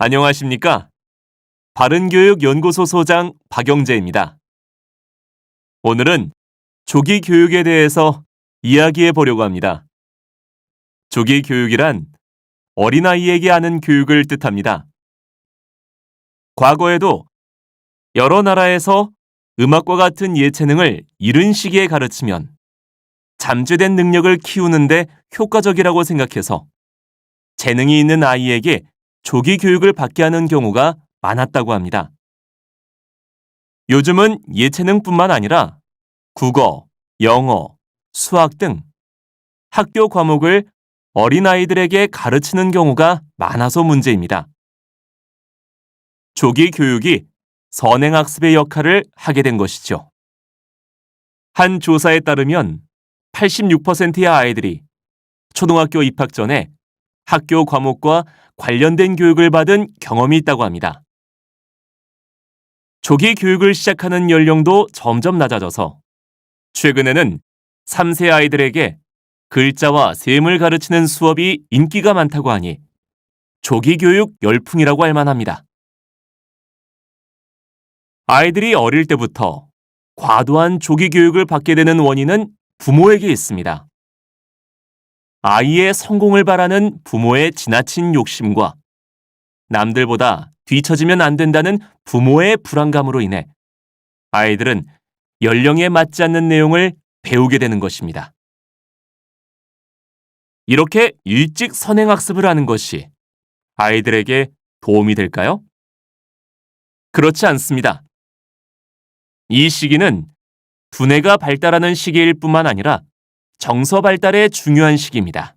안녕하십니까? 바른교육연구소 소장 박영재입니다. 오늘은 조기 교육에 대해서 이야기해 보려고 합니다. 조기 교육이란 어린아이에게 하는 교육을 뜻합니다. 과거에도 여러 나라에서 음악과 같은 예체능을 이른 시기에 가르치면 잠재된 능력을 키우는데 효과적이라고 생각해서 재능이 있는 아이에게 조기 교육을 받게 하는 경우가 많았다고 합니다. 요즘은 예체능뿐만 아니라 국어, 영어, 수학 등 학교 과목을 어린아이들에게 가르치는 경우가 많아서 문제입니다. 조기 교육이 선행학습의 역할을 하게 된 것이죠. 한 조사에 따르면 86%의 아이들이 초등학교 입학 전에 학교 과목과 관련된 교육을 받은 경험이 있다고 합니다. 조기 교육을 시작하는 연령도 점점 낮아져서 최근에는 3세 아이들에게 글자와 셈을 가르치는 수업이 인기가 많다고 하니 조기 교육 열풍이라고 할 만합니다. 아이들이 어릴 때부터 과도한 조기 교육을 받게 되는 원인은 부모에게 있습니다. 아이의 성공을 바라는 부모의 지나친 욕심과 남들보다 뒤처지면 안 된다는 부모의 불안감으로 인해 아이들은 연령에 맞지 않는 내용을 배우게 되는 것입니다. 이렇게 일찍 선행학습을 하는 것이 아이들에게 도움이 될까요? 그렇지 않습니다. 이 시기는 두뇌가 발달하는 시기일 뿐만 아니라 정서 발달에 중요한 시기입니다.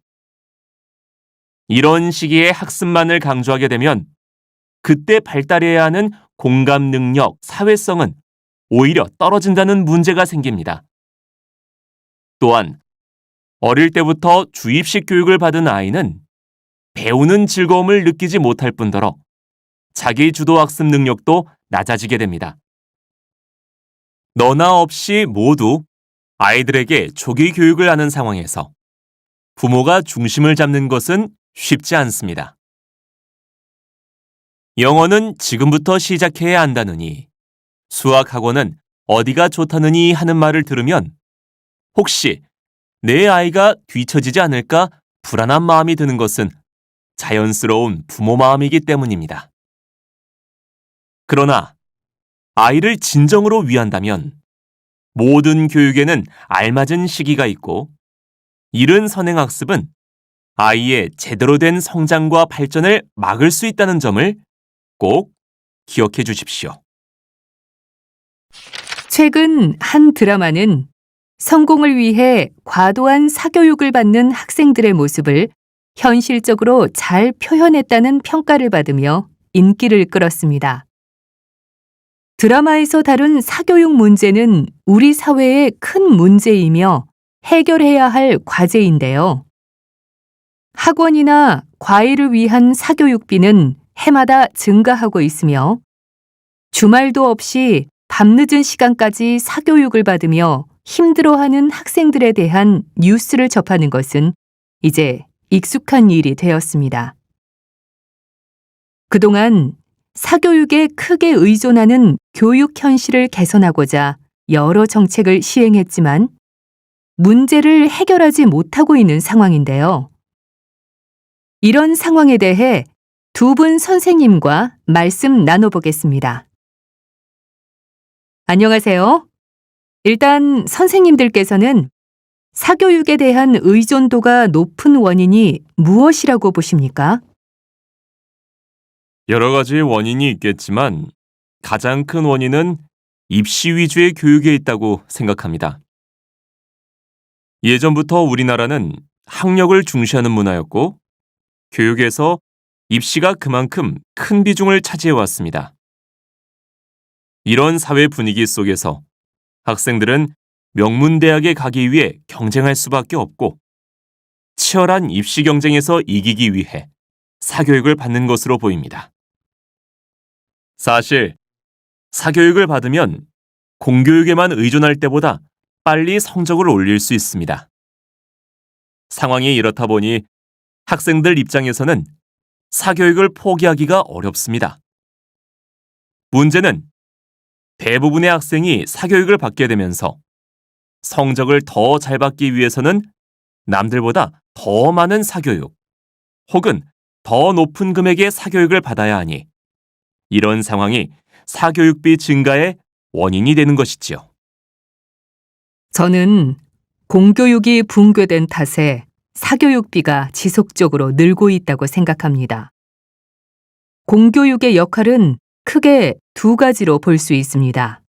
이런 시기에 학습만을 강조하게 되면 그때 발달해야 하는 공감 능력, 사회성은 오히려 떨어진다는 문제가 생깁니다. 또한 어릴 때부터 주입식 교육을 받은 아이는 배우는 즐거움을 느끼지 못할 뿐더러 자기 주도 학습 능력도 낮아지게 됩니다. 너나 없이 모두 아이들에게 조기 교육을 하는 상황에서 부모가 중심을 잡는 것은 쉽지 않습니다. 영어는 지금부터 시작해야 한다느니, 수학학원은 어디가 좋다느니 하는 말을 들으면 혹시 내 아이가 뒤처지지 않을까 불안한 마음이 드는 것은 자연스러운 부모 마음이기 때문입니다. 그러나 아이를 진정으로 위한다면 모든 교육에는 알맞은 시기가 있고 이른 선행학습은 아이의 제대로 된 성장과 발전을 막을 수 있다는 점을 꼭 기억해 주십시오. 최근 한 드라마는 성공을 위해 과도한 사교육을 받는 학생들의 모습을 현실적으로 잘 표현했다는 평가를 받으며 인기를 끌었습니다. 드라마에서 다룬 사교육 문제는 우리 사회의 큰 문제이며 해결해야 할 과제인데요. 학원이나 과외를 위한 사교육비는 해마다 증가하고 있으며 주말도 없이 밤늦은 시간까지 사교육을 받으며 힘들어하는 학생들에 대한 뉴스를 접하는 것은 이제 익숙한 일이 되었습니다. 그동안 사교육에 크게 의존하는 교육 현실을 개선하고자 여러 정책을 시행했지만 문제를 해결하지 못하고 있는 상황인데요. 이런 상황에 대해 두 분 선생님과 말씀 나눠보겠습니다. 안녕하세요. 일단 선생님들께서는 사교육에 대한 의존도가 높은 원인이 무엇이라고 보십니까? 여러 가지 원인이 있겠지만 가장 큰 원인은 입시 위주의 교육에 있다고 생각합니다. 예전부터 우리나라는 학력을 중시하는 문화였고 교육에서 입시가 그만큼 큰 비중을 차지해 왔습니다. 이런 사회 분위기 속에서 학생들은 명문대학에 가기 위해 경쟁할 수밖에 없고 치열한 입시 경쟁에서 이기기 위해 사교육을 받는 것으로 보입니다. 사실 사교육을 받으면 공교육에만 의존할 때보다 빨리 성적을 올릴 수 있습니다. 상황이 이렇다 보니 학생들 입장에서는 사교육을 포기하기가 어렵습니다. 문제는 대부분의 학생이 사교육을 받게 되면서 성적을 더 잘 받기 위해서는 남들보다 더 많은 사교육 혹은 더 높은 금액의 사교육을 받아야 하니 이런 상황이 사교육비 증가의 원인이 되는 것이지요. 저는 공교육이 붕괴된 탓에 사교육비가 지속적으로 늘고 있다고 생각합니다. 공교육의 역할은 크게 두 가지로 볼 수 있습니다.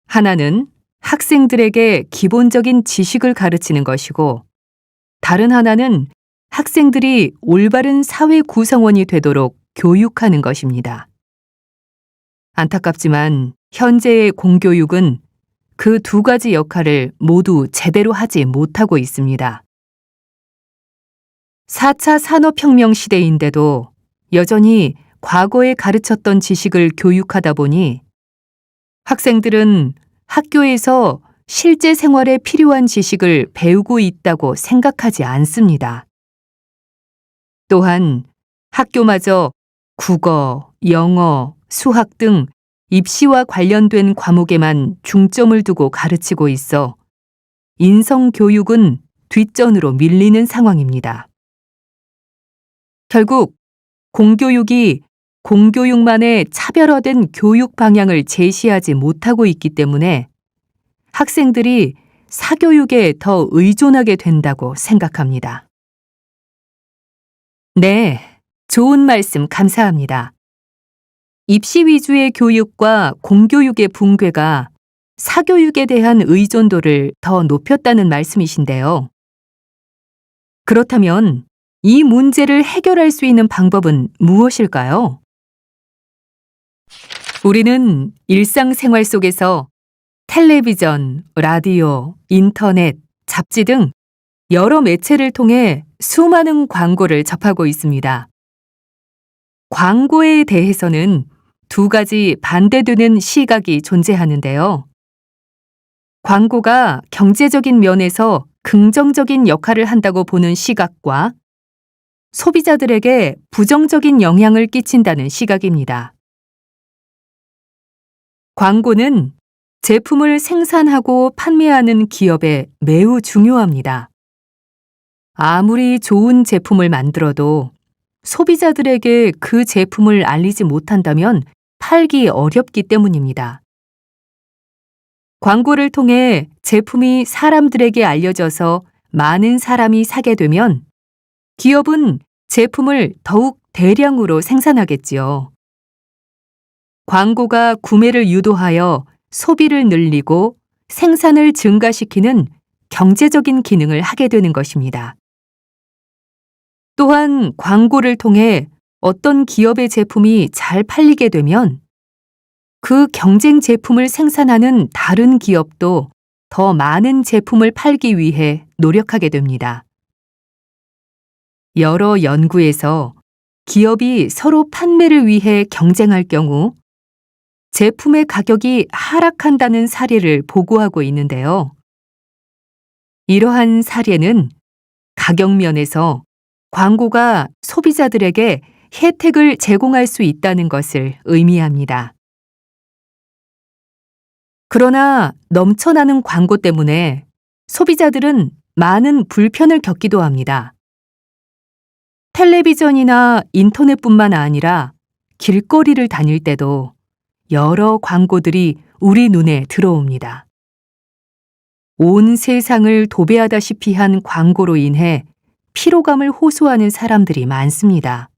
하나는 학생들에게 기본적인 지식을 가르치는 것이고, 다른 하나는 학생들이 올바른 사회 구성원이 되도록 교육하는 것입니다. 안타깝지만 현재의 공교육은 그 두 가지 역할을 모두 제대로 하지 못하고 있습니다. 4차 산업혁명 시대인데도 여전히 과거에 가르쳤던 지식을 교육하다 보니 학생들은 학교에서 실제 생활에 필요한 지식을 배우고 있다고 생각하지 않습니다. 또한 학교마저 국어, 영어, 수학 등 입시와 관련된 과목에만 중점을 두고 가르치고 있어 인성교육은 뒷전으로 밀리는 상황입니다. 결국 공교육이 공교육만의 차별화된 교육 방향을 제시하지 못하고 있기 때문에 학생들이 사교육에 더 의존하게 된다고 생각합니다. 네, 좋은 말씀 감사합니다. 입시 위주의 교육과 공교육의 붕괴가 사교육에 대한 의존도를 더 높였다는 말씀이신데요. 그렇다면 이 문제를 해결할 수 있는 방법은 무엇일까요? 우리는 일상생활 속에서 텔레비전, 라디오, 인터넷, 잡지 등 여러 매체를 통해 수많은 광고를 접하고 있습니다. 광고에 대해서는 두 가지 반대되는 시각이 존재하는데요. 광고가 경제적인 면에서 긍정적인 역할을 한다고 보는 시각과 소비자들에게 부정적인 영향을 끼친다는 시각입니다. 광고는 제품을 생산하고 판매하는 기업에 매우 중요합니다. 아무리 좋은 제품을 만들어도 소비자들에게 그 제품을 알리지 못한다면 팔기 어렵기 때문입니다. 광고를 통해 제품이 사람들에게 알려져서 많은 사람이 사게 되면 기업은 제품을 더욱 대량으로 생산하겠지요. 광고가 구매를 유도하여 소비를 늘리고 생산을 증가시키는 경제적인 기능을 하게 되는 것입니다. 또한 광고를 통해 어떤 기업의 제품이 잘 팔리게 되면 그 경쟁 제품을 생산하는 다른 기업도 더 많은 제품을 팔기 위해 노력하게 됩니다. 여러 연구에서 기업이 서로 판매를 위해 경쟁할 경우 제품의 가격이 하락한다는 사례를 보고하고 있는데요. 이러한 사례는 가격 면에서 광고가 소비자들에게 혜택을 제공할 수 있다는 것을 의미합니다. 그러나 넘쳐나는 광고 때문에 소비자들은 많은 불편을 겪기도 합니다. 텔레비전이나 인터넷뿐만 아니라 길거리를 다닐 때도 여러 광고들이 우리 눈에 들어옵니다. 온 세상을 도배하다시피 한 광고로 인해 피로감을 호소하는 사람들이 많습니다.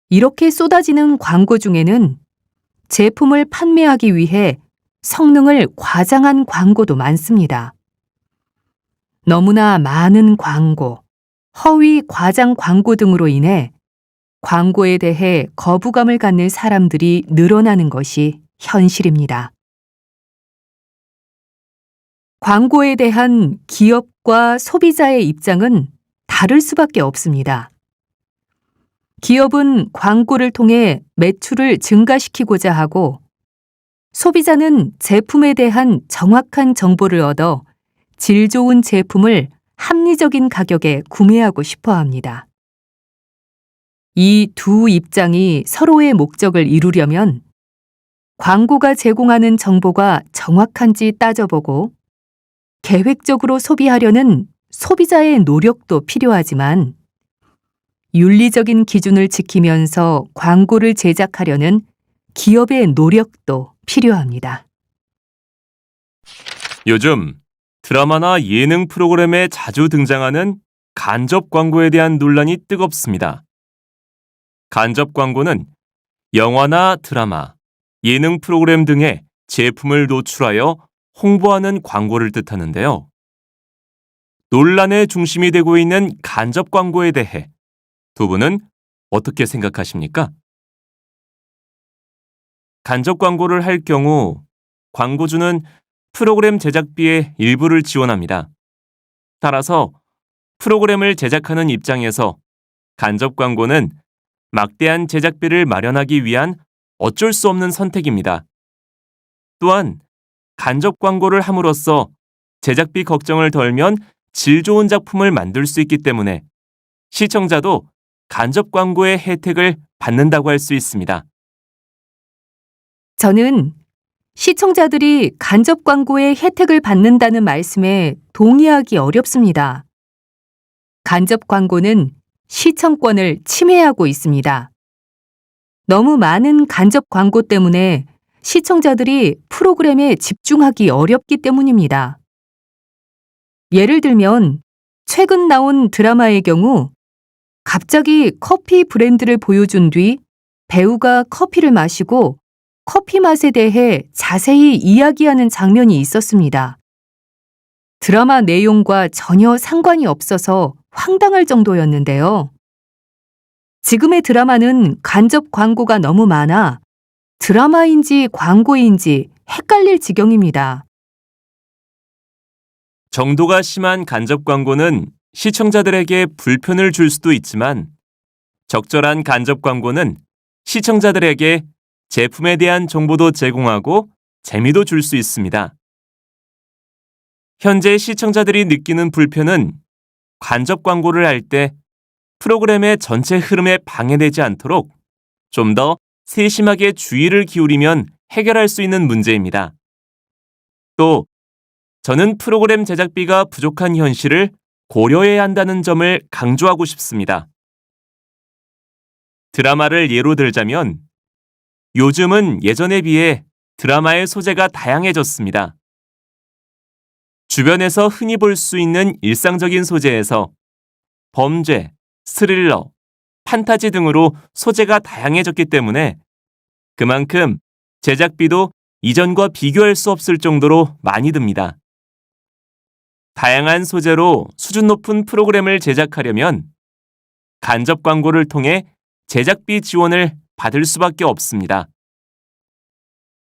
이렇게 쏟아지는 광고 중에는 제품을 판매하기 위해 성능을 과장한 광고도 많습니다. 너무나 많은 광고, 허위 과장 광고 등으로 인해 광고에 대해 거부감을 갖는 사람들이 늘어나는 것이 현실입니다. 광고에 대한 기업과 소비자의 입장은 다를 수밖에 없습니다. 기업은 광고를 통해 매출을 증가시키고자 하고 소비자는 제품에 대한 정확한 정보를 얻어 질 좋은 제품을 합리적인 가격에 구매하고 싶어 합니다. 이 두 입장이 서로의 목적을 이루려면 광고가 제공하는 정보가 정확한지 따져보고 계획적으로 소비하려는 소비자의 노력도 필요하지만 윤리적인 기준을 지키면서 광고를 제작하려는 기업의 노력도 필요합니다. 요즘 드라마나 예능 프로그램에 자주 등장하는 간접 광고에 대한 논란이 뜨겁습니다. 간접 광고는 영화나 드라마, 예능 프로그램 등의 제품을 노출하여 홍보하는 광고를 뜻하는데요. 논란의 중심이 되고 있는 간접 광고에 대해 두 분은 어떻게 생각하십니까? 간접 광고를 할 경우 광고주는 프로그램 제작비의 일부를 지원합니다. 따라서 프로그램을 제작하는 입장에서 간접 광고는 막대한 제작비를 마련하기 위한 어쩔 수 없는 선택입니다. 또한 간접 광고를 함으로써 제작비 걱정을 덜면 질 좋은 작품을 만들 수 있기 때문에 시청자도 간접 광고의 혜택을 받는다고 할 수 있습니다. 저는 시청자들이 간접 광고의 혜택을 받는다는 말씀에 동의하기 어렵습니다. 간접 광고는 시청권을 침해하고 있습니다. 너무 많은 간접 광고 때문에 시청자들이 프로그램에 집중하기 어렵기 때문입니다. 예를 들면 최근 나온 드라마의 경우 갑자기 커피 브랜드를 보여준 뒤 배우가 커피를 마시고 커피 맛에 대해 자세히 이야기하는 장면이 있었습니다. 드라마 내용과 전혀 상관이 없어서 황당할 정도였는데요. 지금의 드라마는 간접 광고가 너무 많아 드라마인지 광고인지 헷갈릴 지경입니다. 정도가 심한 간접 광고는 시청자들에게 불편을 줄 수도 있지만 적절한 간접 광고는 시청자들에게 제품에 대한 정보도 제공하고 재미도 줄 수 있습니다. 현재 시청자들이 느끼는 불편은 간접 광고를 할 때 프로그램의 전체 흐름에 방해되지 않도록 좀 더 세심하게 주의를 기울이면 해결할 수 있는 문제입니다. 또 저는 프로그램 제작비가 부족한 현실을 고려해야 한다는 점을 강조하고 싶습니다. 드라마를 예로 들자면 요즘은 예전에 비해 드라마의 소재가 다양해졌습니다. 주변에서 흔히 볼 수 있는 일상적인 소재에서 범죄, 스릴러, 판타지 등으로 소재가 다양해졌기 때문에 그만큼 제작비도 이전과 비교할 수 없을 정도로 많이 듭니다. 다양한 소재로 수준 높은 프로그램을 제작하려면 간접 광고를 통해 제작비 지원을 받을 수밖에 없습니다.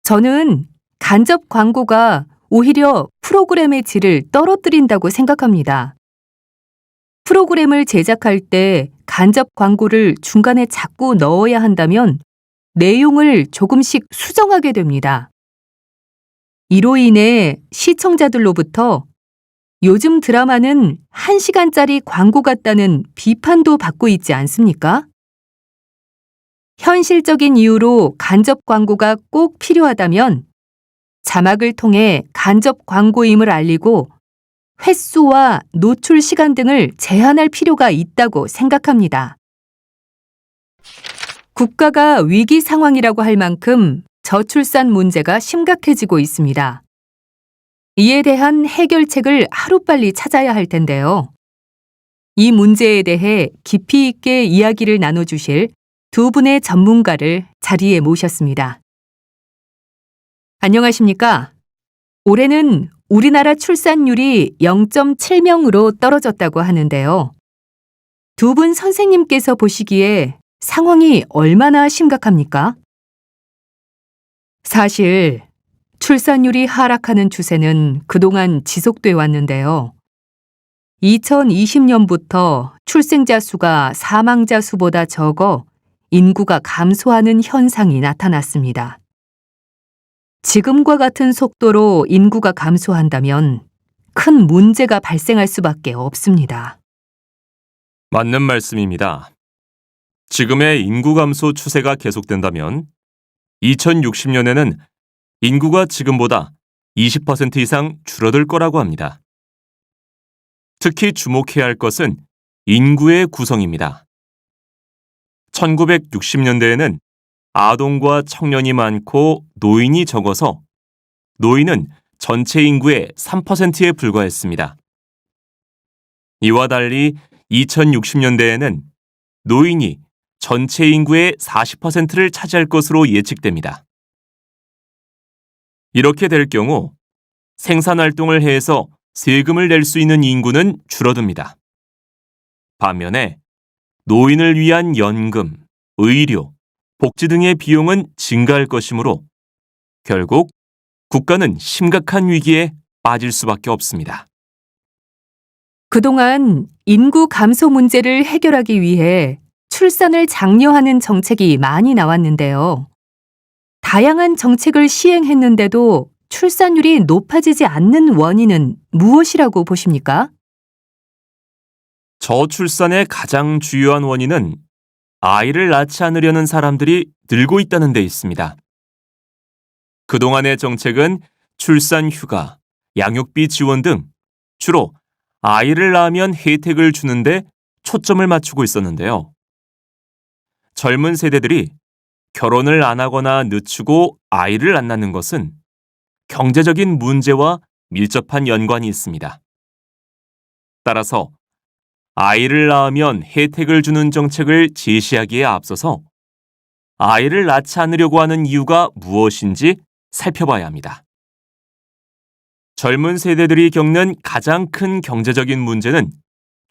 저는 간접 광고가 오히려 프로그램의 질을 떨어뜨린다고 생각합니다. 프로그램을 제작할 때 간접 광고를 중간에 자꾸 넣어야 한다면 내용을 조금씩 수정하게 됩니다. 이로 인해 시청자들로부터 요즘 드라마는 1시간짜리 광고 같다는 비판도 받고 있지 않습니까? 현실적인 이유로 간접 광고가 꼭 필요하다면 자막을 통해 간접 광고임을 알리고 횟수와 노출 시간 등을 제한할 필요가 있다고 생각합니다. 국가가 위기 상황이라고 할 만큼 저출산 문제가 심각해지고 있습니다. 이에 대한 해결책을 하루빨리 찾아야 할 텐데요. 이 문제에 대해 깊이 있게 이야기를 나눠주실 두 분의 전문가를 자리에 모셨습니다. 안녕하십니까? 올해는 우리나라 출산율이 0.7명으로 떨어졌다고 하는데요. 두 분 선생님께서 보시기에 상황이 얼마나 심각합니까? 사실 출산율이 하락하는 추세는 그동안 지속돼 왔는데요. 2020년부터 출생자 수가 사망자 수보다 적어 인구가 감소하는 현상이 나타났습니다. 지금과 같은 속도로 인구가 감소한다면 큰 문제가 발생할 수밖에 없습니다. 맞는 말씀입니다. 지금의 인구 감소 추세가 계속된다면 2060년에는 인구가 지금보다 20% 이상 줄어들 거라고 합니다. 특히 주목해야 할 것은 인구의 구성입니다. 1960년대에는 아동과 청년이 많고 노인이 적어서 노인은 전체 인구의 3%에 불과했습니다. 이와 달리 2060년대에는 노인이 전체 인구의 40%를 차지할 것으로 예측됩니다. 이렇게 될 경우 생산활동을 해서 세금을 낼 수 있는 인구는 줄어듭니다. 반면에 노인을 위한 연금, 의료, 복지 등의 비용은 증가할 것이므로 결국 국가는 심각한 위기에 빠질 수밖에 없습니다. 그동안 인구 감소 문제를 해결하기 위해 출산을 장려하는 정책이 많이 나왔는데요. 다양한 정책을 시행했는데도 출산율이 높아지지 않는 원인은 무엇이라고 보십니까? 저출산의 가장 주요한 원인은 아이를 낳지 않으려는 사람들이 늘고 있다는 데 있습니다. 그동안의 정책은 출산 휴가, 양육비 지원 등 주로 아이를 낳으면 혜택을 주는데 초점을 맞추고 있었는데요. 젊은 세대들이 결혼을 안 하거나 늦추고 아이를 안 낳는 것은 경제적인 문제와 밀접한 연관이 있습니다. 따라서 아이를 낳으면 혜택을 주는 정책을 제시하기에 앞서서 아이를 낳지 않으려고 하는 이유가 무엇인지 살펴봐야 합니다. 젊은 세대들이 겪는 가장 큰 경제적인 문제는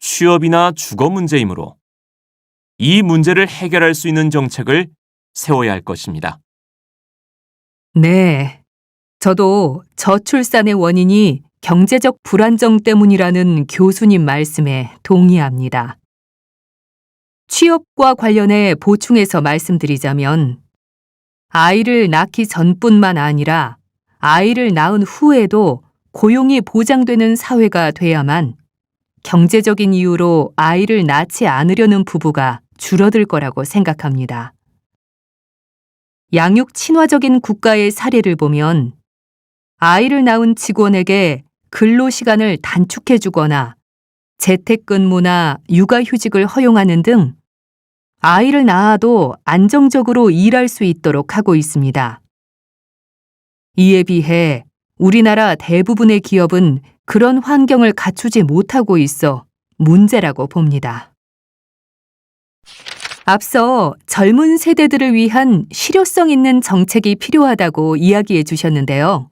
취업이나 주거 문제이므로 이 문제를 해결할 수 있는 정책을 세워야 할 것입니다. 네. 저도 저출산의 원인이 경제적 불안정 때문이라는 교수님 말씀에 동의합니다. 취업과 관련해 보충해서 말씀드리자면, 아이를 낳기 전뿐만 아니라 아이를 낳은 후에도 고용이 보장되는 사회가 돼야만 경제적인 이유로 아이를 낳지 않으려는 부부가 줄어들 거라고 생각합니다. 양육 친화적인 국가의 사례를 보면 아이를 낳은 직원에게 근로시간을 단축해주거나 재택근무나 육아휴직을 허용하는 등 아이를 낳아도 안정적으로 일할 수 있도록 하고 있습니다. 이에 비해 우리나라 대부분의 기업은 그런 환경을 갖추지 못하고 있어 문제라고 봅니다. 앞서 젊은 세대들을 위한 실효성 있는 정책이 필요하다고 이야기해 주셨는데요.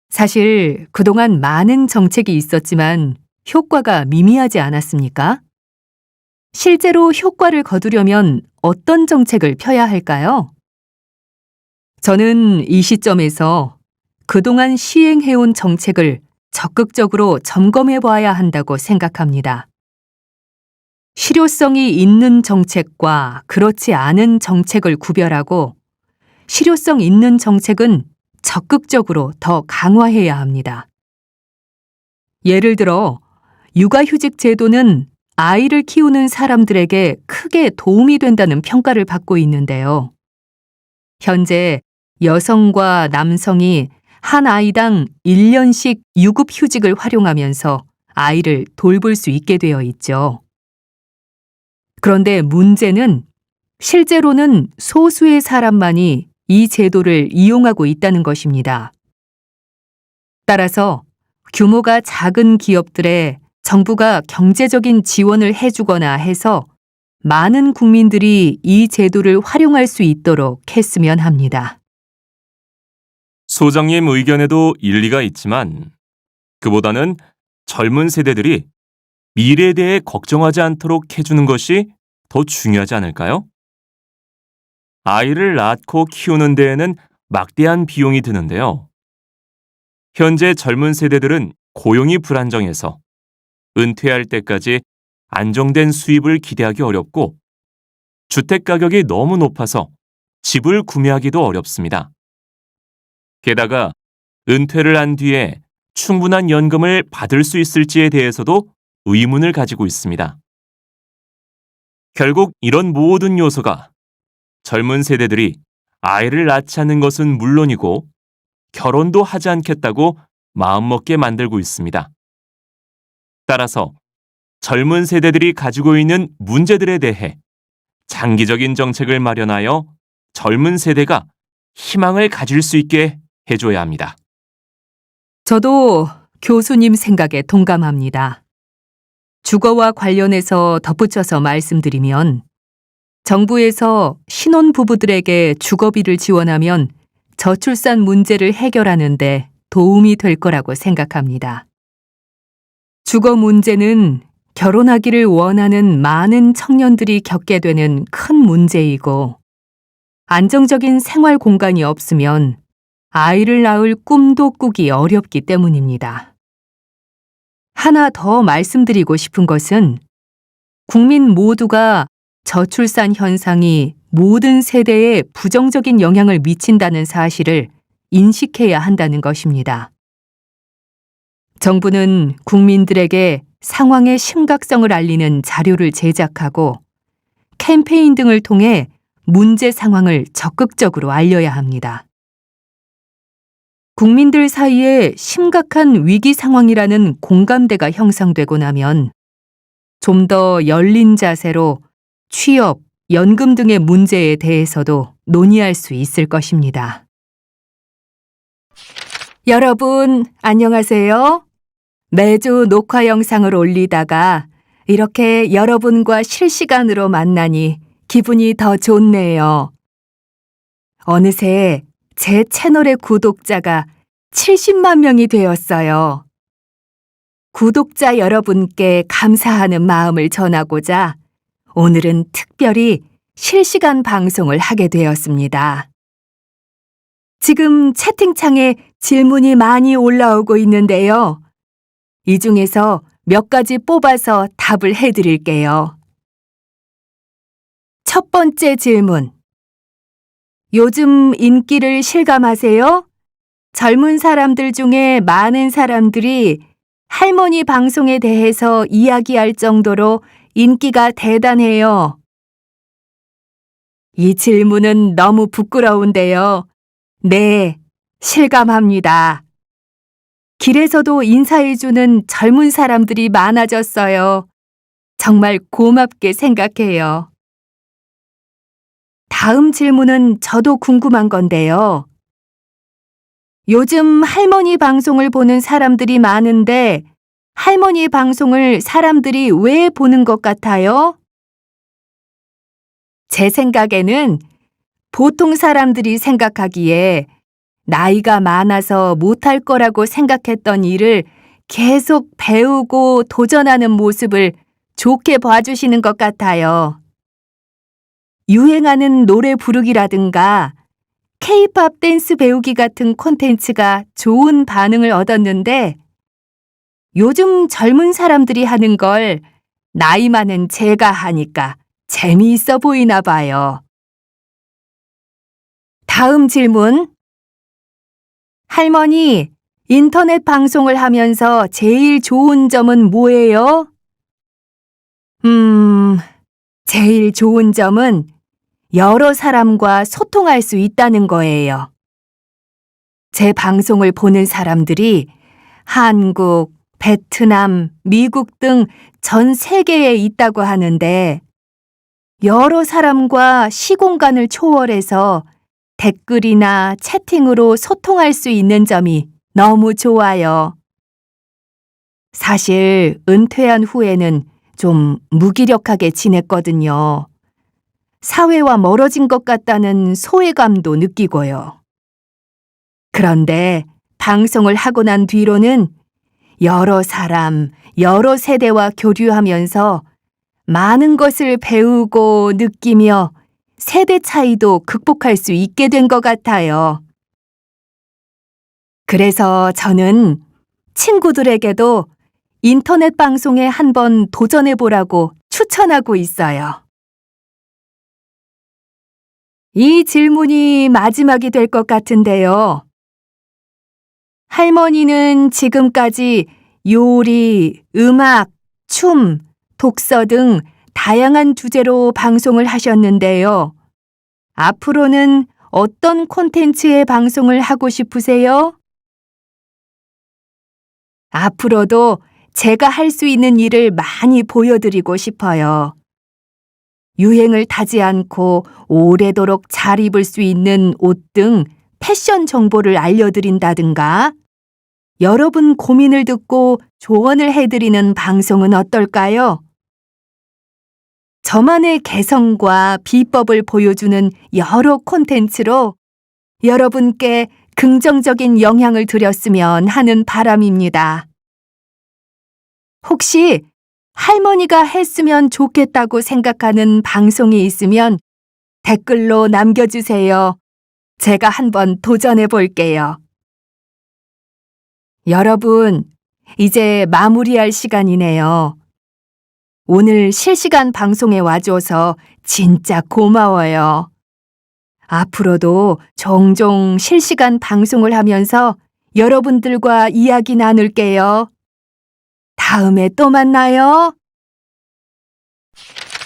사실 그동안 많은 정책이 있었지만 효과가 미미하지 않았습니까? 실제로 효과를 거두려면 어떤 정책을 펴야 할까요? 저는 이 시점에서 그동안 시행해온 정책을 적극적으로 점검해 봐야 한다고 생각합니다. 실효성이 있는 정책과 그렇지 않은 정책을 구별하고 실효성 있는 정책은 적극적으로 더 강화해야 합니다. 예를 들어 육아휴직 제도는 아이를 키우는 사람들에게 크게 도움이 된다는 평가를 받고 있는데요. 현재 여성과 남성이 한 아이당 1년씩 유급휴직을 활용하면서 아이를 돌볼 수 있게 되어 있죠. 그런데 문제는 실제로는 소수의 사람만이 이 제도를 이용하고 있다는 것입니다. 따라서 규모가 작은 기업들에 정부가 경제적인 지원을 해주거나 해서 많은 국민들이 이 제도를 활용할 수 있도록 했으면 합니다. 소장님 의견에도 일리가 있지만 그보다는 젊은 세대들이 미래에 대해 걱정하지 않도록 해주는 것이 더 중요하지 않을까요? 아이를 낳고 키우는 데에는 막대한 비용이 드는데요. 현재 젊은 세대들은 고용이 불안정해서 은퇴할 때까지 안정된 수입을 기대하기 어렵고 주택 가격이 너무 높아서 집을 구매하기도 어렵습니다. 게다가 은퇴를 한 뒤에 충분한 연금을 받을 수 있을지에 대해서도 의문을 가지고 있습니다. 결국 이런 모든 요소가 젊은 세대들이 아이를 낳지 않는 것은 물론이고 결혼도 하지 않겠다고 마음먹게 만들고 있습니다. 따라서 젊은 세대들이 가지고 있는 문제들에 대해 장기적인 정책을 마련하여 젊은 세대가 희망을 가질 수 있게 해줘야 합니다. 저도 교수님 생각에 동감합니다. 주거와 관련해서 덧붙여서 말씀드리면 정부에서 신혼부부들에게 주거비를 지원하면 저출산 문제를 해결하는 데 도움이 될 거라고 생각합니다. 주거 문제는 결혼하기를 원하는 많은 청년들이 겪게 되는 큰 문제이고 안정적인 생활 공간이 없으면 아이를 낳을 꿈도 꾸기 어렵기 때문입니다. 하나 더 말씀드리고 싶은 것은 국민 모두가 저출산 현상이 모든 세대에 부정적인 영향을 미친다는 사실을 인식해야 한다는 것입니다. 정부는 국민들에게 상황의 심각성을 알리는 자료를 제작하고 캠페인 등을 통해 문제 상황을 적극적으로 알려야 합니다. 국민들 사이에 심각한 위기 상황이라는 공감대가 형성되고 나면 좀 더 열린 자세로 취업, 연금 등의 문제에 대해서도 논의할 수 있을 것입니다. 여러분, 안녕하세요. 매주 녹화 영상을 올리다가 이렇게 여러분과 실시간으로 만나니 기분이 더 좋네요. 어느새 제 채널의 구독자가 70만 명이 되었어요. 구독자 여러분께 감사하는 마음을 전하고자 오늘은 특별히 실시간 방송을 하게 되었습니다. 지금 채팅창에 질문이 많이 올라오고 있는데요. 이 중에서 몇 가지 뽑아서 답을 해드릴게요. 첫 번째 질문. 요즘 인기를 실감하세요? 젊은 사람들 중에 많은 사람들이 할머니 방송에 대해서 이야기할 정도로 인기가 대단해요. 이 질문은 너무 부끄러운데요. 네, 실감합니다. 길에서도 인사해주는 젊은 사람들이 많아졌어요. 정말 고맙게 생각해요. 다음 질문은 저도 궁금한 건데요. 요즘 할머니 방송을 보는 사람들이 많은데 할머니 방송을 사람들이 왜 보는 것 같아요? 제 생각에는 보통 사람들이 생각하기에 나이가 많아서 못할 거라고 생각했던 일을 계속 배우고 도전하는 모습을 좋게 봐주시는 것 같아요. 유행하는 노래 부르기라든가 K-팝 댄스 배우기 같은 콘텐츠가 좋은 반응을 얻었는데 요즘 젊은 사람들이 하는 걸 나이 많은 제가 하니까 재미있어 보이나 봐요. 다음 질문. 할머니, 인터넷 방송을 하면서 제일 좋은 점은 뭐예요? 제일 좋은 점은 여러 사람과 소통할 수 있다는 거예요. 제 방송을 보는 사람들이 한국, 베트남, 미국 등 전 세계에 있다고 하는데 여러 사람과 시공간을 초월해서 댓글이나 채팅으로 소통할 수 있는 점이 너무 좋아요. 사실 은퇴한 후에는 좀 무기력하게 지냈거든요. 사회와 멀어진 것 같다는 소외감도 느끼고요. 그런데 방송을 하고 난 뒤로는 여러 사람, 여러 세대와 교류하면서 많은 것을 배우고 느끼며 세대 차이도 극복할 수 있게 된 것 같아요. 그래서 저는 친구들에게도 인터넷 방송에 한번 도전해보라고 추천하고 있어요. 이 질문이 마지막이 될 것 같은데요. 할머니는 지금까지 요리, 음악, 춤, 독서 등 다양한 주제로 방송을 하셨는데요. 앞으로는 어떤 콘텐츠의 방송을 하고 싶으세요? 앞으로도 제가 할 수 있는 일을 많이 보여드리고 싶어요. 유행을 타지 않고 오래도록 잘 입을 수 있는 옷 등 패션 정보를 알려드린다든가, 여러분 고민을 듣고 조언을 해드리는 방송은 어떨까요? 저만의 개성과 비법을 보여주는 여러 콘텐츠로 여러분께 긍정적인 영향을 드렸으면 하는 바람입니다. 혹시 할머니가 했으면 좋겠다고 생각하는 방송이 있으면 댓글로 남겨주세요. 제가 한번 도전해 볼게요. 여러분, 이제 마무리할 시간이네요. 오늘 실시간 방송에 와줘서 진짜 고마워요. 앞으로도 종종 실시간 방송을 하면서 여러분들과 이야기 나눌게요. 다음에 또 만나요.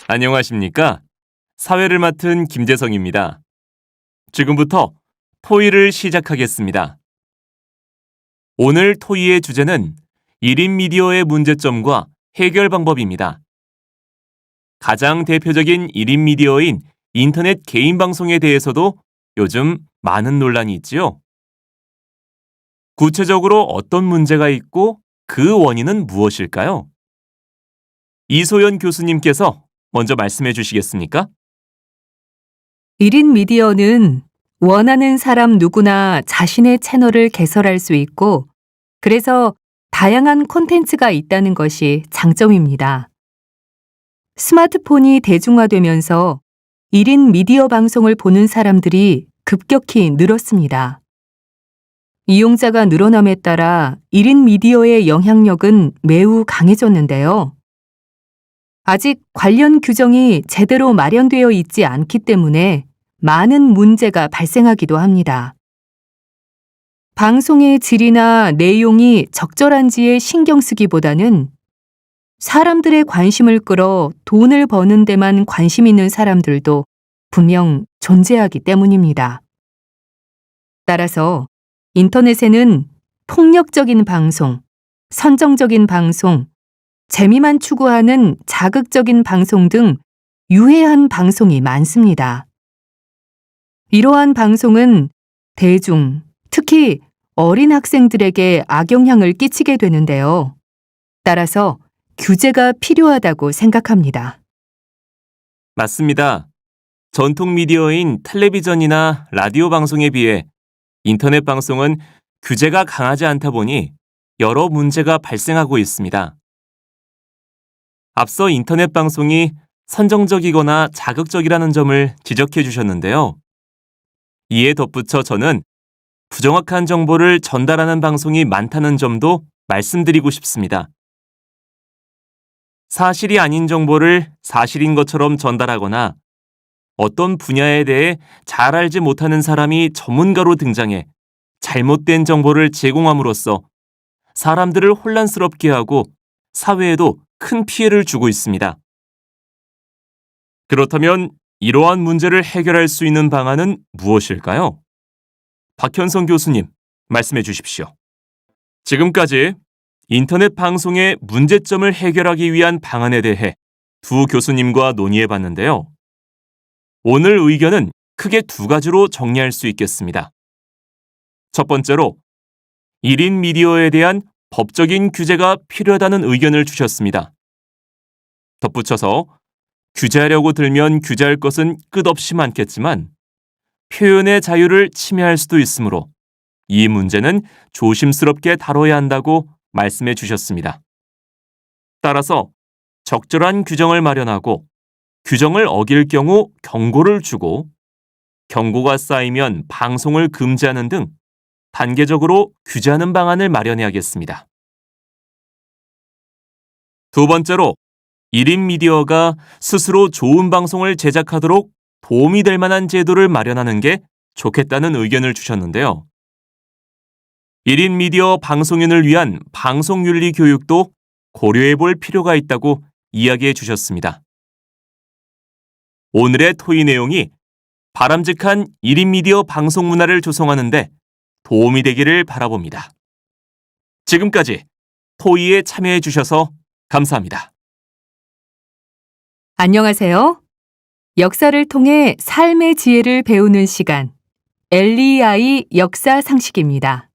안녕하십니까? 사회를 맡은 김재성입니다. 지금부터 토의를 시작하겠습니다. 오늘 토의의 주제는 1인 미디어의 문제점과 해결 방법입니다. 가장 대표적인 1인 미디어인 인터넷 개인 방송에 대해서도 요즘 많은 논란이 있지요. 구체적으로 어떤 문제가 있고 그 원인은 무엇일까요? 이소연 교수님께서 먼저 말씀해 주시겠습니까? 1인 미디어는 원하는 사람 누구나 자신의 채널을 개설할 수 있고, 그래서 다양한 콘텐츠가 있다는 것이 장점입니다. 스마트폰이 대중화되면서 1인 미디어 방송을 보는 사람들이 급격히 늘었습니다. 이용자가 늘어남에 따라 1인 미디어의 영향력은 매우 강해졌는데요. 아직 관련 규정이 제대로 마련되어 있지 않기 때문에 많은 문제가 발생하기도 합니다. 방송의 질이나 내용이 적절한지에 신경 쓰기보다는 사람들의 관심을 끌어 돈을 버는 데만 관심 있는 사람들도 분명 존재하기 때문입니다. 따라서 인터넷에는 폭력적인 방송, 선정적인 방송, 재미만 추구하는 자극적인 방송 등 유해한 방송이 많습니다. 이러한 방송은 대중, 특히 어린 학생들에게 악영향을 끼치게 되는데요. 따라서 규제가 필요하다고 생각합니다. 맞습니다. 전통 미디어인 텔레비전이나 라디오 방송에 비해 인터넷 방송은 규제가 강하지 않다 보니 여러 문제가 발생하고 있습니다. 앞서 인터넷 방송이 선정적이거나 자극적이라는 점을 지적해 주셨는데요. 이에 덧붙여 저는 부정확한 정보를 전달하는 방송이 많다는 점도 말씀드리고 싶습니다. 사실이 아닌 정보를 사실인 것처럼 전달하거나 어떤 분야에 대해 잘 알지 못하는 사람이 전문가로 등장해 잘못된 정보를 제공함으로써 사람들을 혼란스럽게 하고 사회에도 큰 피해를 주고 있습니다. 그렇다면 이러한 문제를 해결할 수 있는 방안은 무엇일까요? 박현성 교수님, 말씀해 주십시오. 지금까지 인터넷 방송의 문제점을 해결하기 위한 방안에 대해 두 교수님과 논의해 봤는데요. 오늘 의견은 크게 두 가지로 정리할 수 있겠습니다. 첫 번째로 1인 미디어에 대한 법적인 규제가 필요하다는 의견을 주셨습니다. 덧붙여서 규제하려고 들면 규제할 것은 끝없이 많겠지만 표현의 자유를 침해할 수도 있으므로 이 문제는 조심스럽게 다뤄야 한다고 말씀해 주셨습니다. 따라서 적절한 규정을 마련하고 규정을 어길 경우 경고를 주고 경고가 쌓이면 방송을 금지하는 등 단계적으로 규제하는 방안을 마련해야겠습니다. 두 번째로 1인 미디어가 스스로 좋은 방송을 제작하도록 도움이 될 만한 제도를 마련하는 게 좋겠다는 의견을 주셨는데요. 1인 미디어 방송인을 위한 방송윤리 교육도 고려해 볼 필요가 있다고 이야기해 주셨습니다. 오늘의 토의 내용이 바람직한 1인 미디어 방송 문화를 조성하는 데 도움이 되기를 바라봅니다. 지금까지 토의에 참여해 주셔서 감사합니다. 안녕하세요. 역사를 통해 삶의 지혜를 배우는 시간, LEI 역사 상식입니다.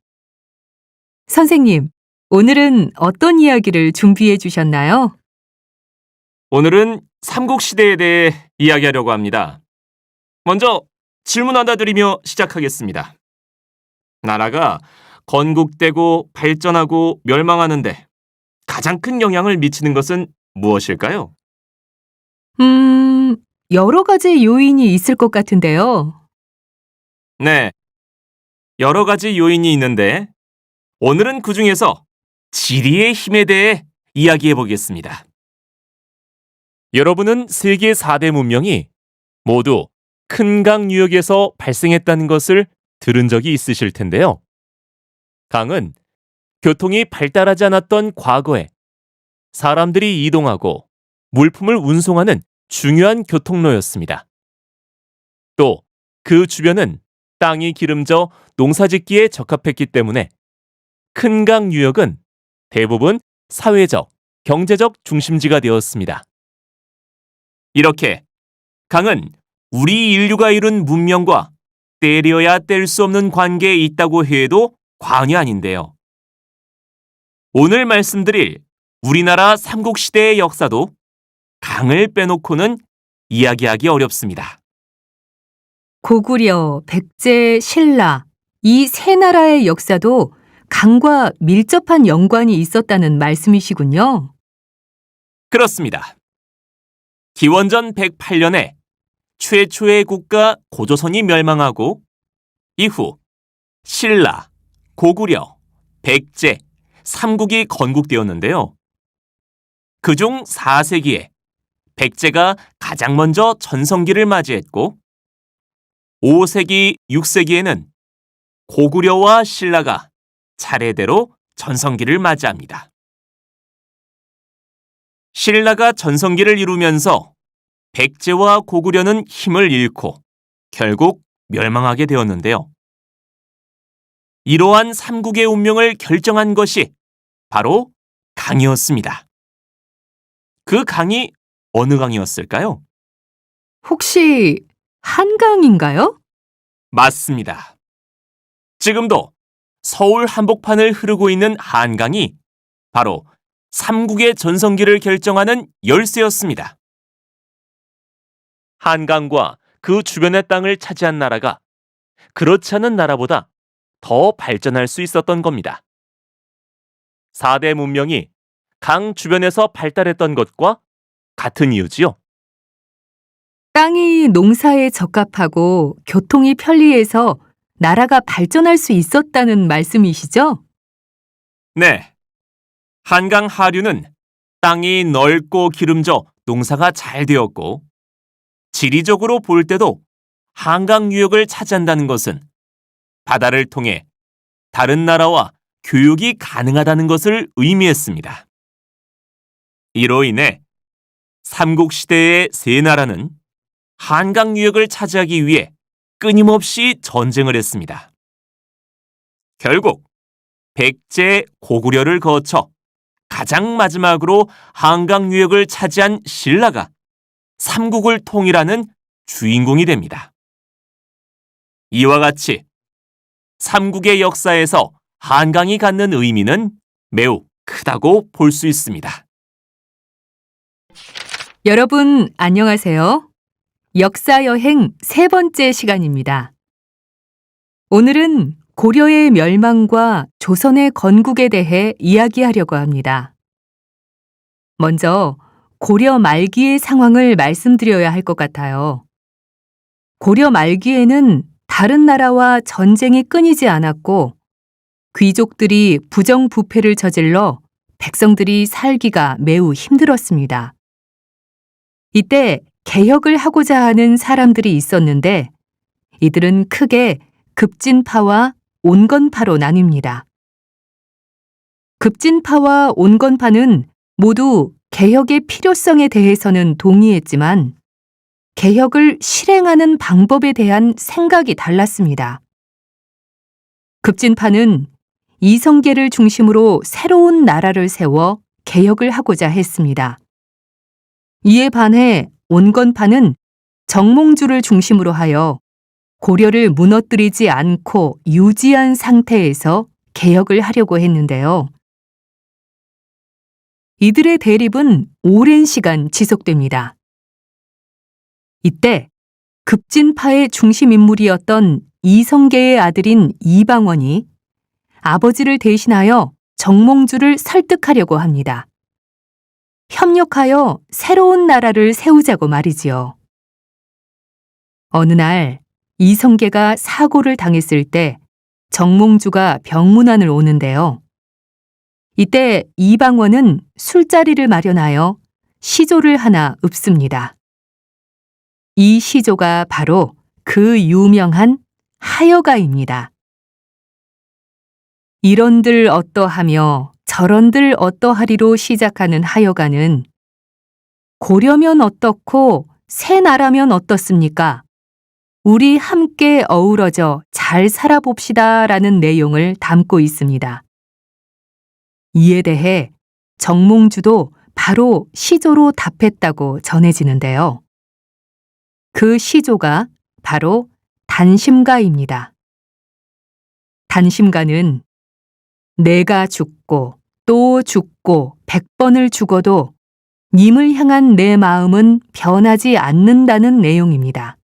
선생님, 오늘은 어떤 이야기를 준비해 주셨나요? 오늘은 삼국시대에 대해 이야기하려고 합니다. 먼저 질문 하나 드리며 시작하겠습니다. 나라가 건국되고 발전하고 멸망하는데 가장 큰 영향을 미치는 것은 무엇일까요? 여러 가지 요인이 있을 것 같은데요. 네, 여러 가지 요인이 있는데 오늘은 그중에서 지리의 힘에 대해 이야기해 보겠습니다. 여러분은 세계 4대 문명이 모두 큰 강 유역에서 발생했다는 것을 들은 적이 있으실 텐데요. 강은 교통이 발달하지 않았던 과거에 사람들이 이동하고 물품을 운송하는 중요한 교통로였습니다. 또 그 주변은 땅이 기름져 농사짓기에 적합했기 때문에 큰 강 유역은 대부분 사회적, 경제적 중심지가 되었습니다. 이렇게 강은 우리 인류가 이룬 문명과 떼려야 뗄 수 없는 관계에 있다고 해도 과언이 아닌데요. 오늘 말씀드릴 우리나라 삼국시대의 역사도 강을 빼놓고는 이야기하기 어렵습니다. 고구려, 백제, 신라, 이 세 나라의 역사도 강과 밀접한 연관이 있었다는 말씀이시군요. 그렇습니다. 기원전 108년에 최초의 국가 고조선이 멸망하고 이후 신라, 고구려, 백제, 삼국이 건국되었는데요. 그중 4세기에 백제가 가장 먼저 전성기를 맞이했고 5세기, 6세기에는 고구려와 신라가 차례대로 전성기를 맞이합니다. 신라가 전성기를 이루면서 백제와 고구려는 힘을 잃고 결국 멸망하게 되었는데요. 이러한 삼국의 운명을 결정한 것이 바로 강이었습니다. 그 강이 어느 강이었을까요? 혹시 한강인가요? 맞습니다. 지금도 서울 한복판을 흐르고 있는 한강이 바로 삼국의 전성기를 결정하는 열쇠였습니다. 한강과 그 주변의 땅을 차지한 나라가 그렇지 않은 나라보다 더 발전할 수 있었던 겁니다. 4대 문명이 강 주변에서 발달했던 것과 같은 이유지요. 땅이 농사에 적합하고 교통이 편리해서 나라가 발전할 수 있었다는 말씀이시죠? 네. 한강 하류는 땅이 넓고 기름져 농사가 잘 되었고 지리적으로 볼 때도 한강 유역을 차지한다는 것은 바다를 통해 다른 나라와 교육이 가능하다는 것을 의미했습니다. 이로 인해 삼국시대의 세 나라는 한강 유역을 차지하기 위해 끊임없이 전쟁을 했습니다. 결국 백제, 고구려를 거쳐 가장 마지막으로 한강 유역을 차지한 신라가 삼국을 통일하는 주인공이 됩니다. 이와 같이 삼국의 역사에서 한강이 갖는 의미는 매우 크다고 볼 수 있습니다. 여러분, 안녕하세요. 역사 여행 세 번째 시간입니다. 오늘은 고려의 멸망과 조선의 건국에 대해 이야기하려고 합니다. 먼저 고려 말기의 상황을 말씀드려야 할 것 같아요. 고려 말기에는 다른 나라와 전쟁이 끊이지 않았고 귀족들이 부정부패를 저질러 백성들이 살기가 매우 힘들었습니다. 이때 개혁을 하고자 하는 사람들이 있었는데 이들은 크게 급진파와 온건파로 나뉩니다. 급진파와 온건파는 모두 개혁의 필요성에 대해서는 동의했지만 개혁을 실행하는 방법에 대한 생각이 달랐습니다. 급진파는 이성계를 중심으로 새로운 나라를 세워 개혁을 하고자 했습니다. 이에 반해 온건파는 정몽주를 중심으로 하여 고려를 무너뜨리지 않고 유지한 상태에서 개혁을 하려고 했는데요. 이들의 대립은 오랜 시간 지속됩니다. 이때 급진파의 중심 인물이었던 이성계의 아들인 이방원이 아버지를 대신하여 정몽주를 설득하려고 합니다. 협력하여 새로운 나라를 세우자고 말이지요. 어느 날 이성계가 사고를 당했을 때 정몽주가 병문안을 오는데요. 이때 이방원은 술자리를 마련하여 시조를 하나 읊습니다. 이 시조가 바로 그 유명한 하여가입니다. 이런들 어떠하며 저런들 어떠하리로 시작하는 하여가는 고려면 어떻고 새 나라면 어떻습니까? 우리 함께 어우러져 잘 살아봅시다 라는 내용을 담고 있습니다. 이에 대해 정몽주도 바로 시조로 답했다고 전해지는데요. 그 시조가 바로 단심가입니다. 단심가는 내가 죽고 또 죽고 100번을 죽어도 님을 향한 내 마음은 변하지 않는다는 내용입니다.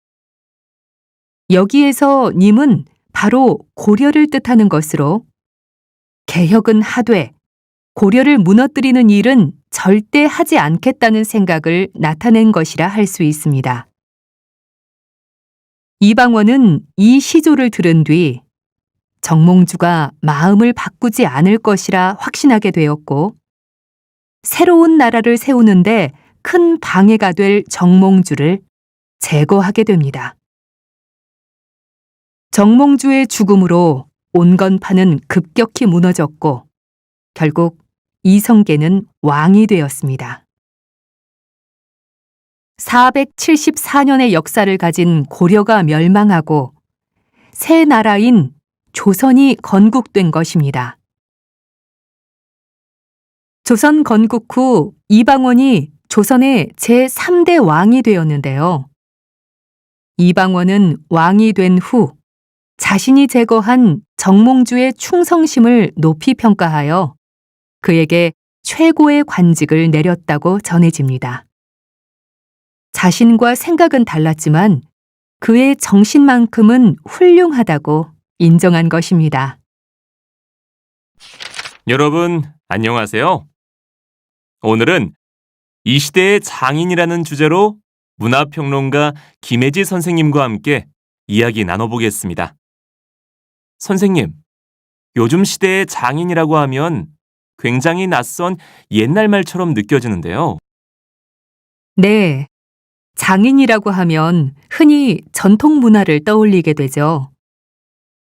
여기에서 님은 바로 고려를 뜻하는 것으로 개혁은 하되 고려를 무너뜨리는 일은 절대 하지 않겠다는 생각을 나타낸 것이라 할 수 있습니다. 이방원은 이 시조를 들은 뒤 정몽주가 마음을 바꾸지 않을 것이라 확신하게 되었고 새로운 나라를 세우는데 큰 방해가 될 정몽주를 제거하게 됩니다. 정몽주의 죽음으로 온건파는 급격히 무너졌고 결국 이성계는 왕이 되었습니다. 474년의 역사를 가진 고려가 멸망하고 새 나라인 조선이 건국된 것입니다. 조선 건국 후 이방원이 조선의 제3대 왕이 되었는데요. 이방원은 왕이 된 후 자신이 제거한 정몽주의 충성심을 높이 평가하여 그에게 최고의 관직을 내렸다고 전해집니다. 자신과 생각은 달랐지만 그의 정신만큼은 훌륭하다고 인정한 것입니다. 여러분, 안녕하세요. 오늘은 이 시대의 장인이라는 주제로 문화평론가 김혜지 선생님과 함께 이야기 나눠보겠습니다. 선생님, 요즘 시대의 장인이라고 하면 굉장히 낯선 옛날 말처럼 느껴지는데요. 네, 장인이라고 하면 흔히 전통 문화를 떠올리게 되죠.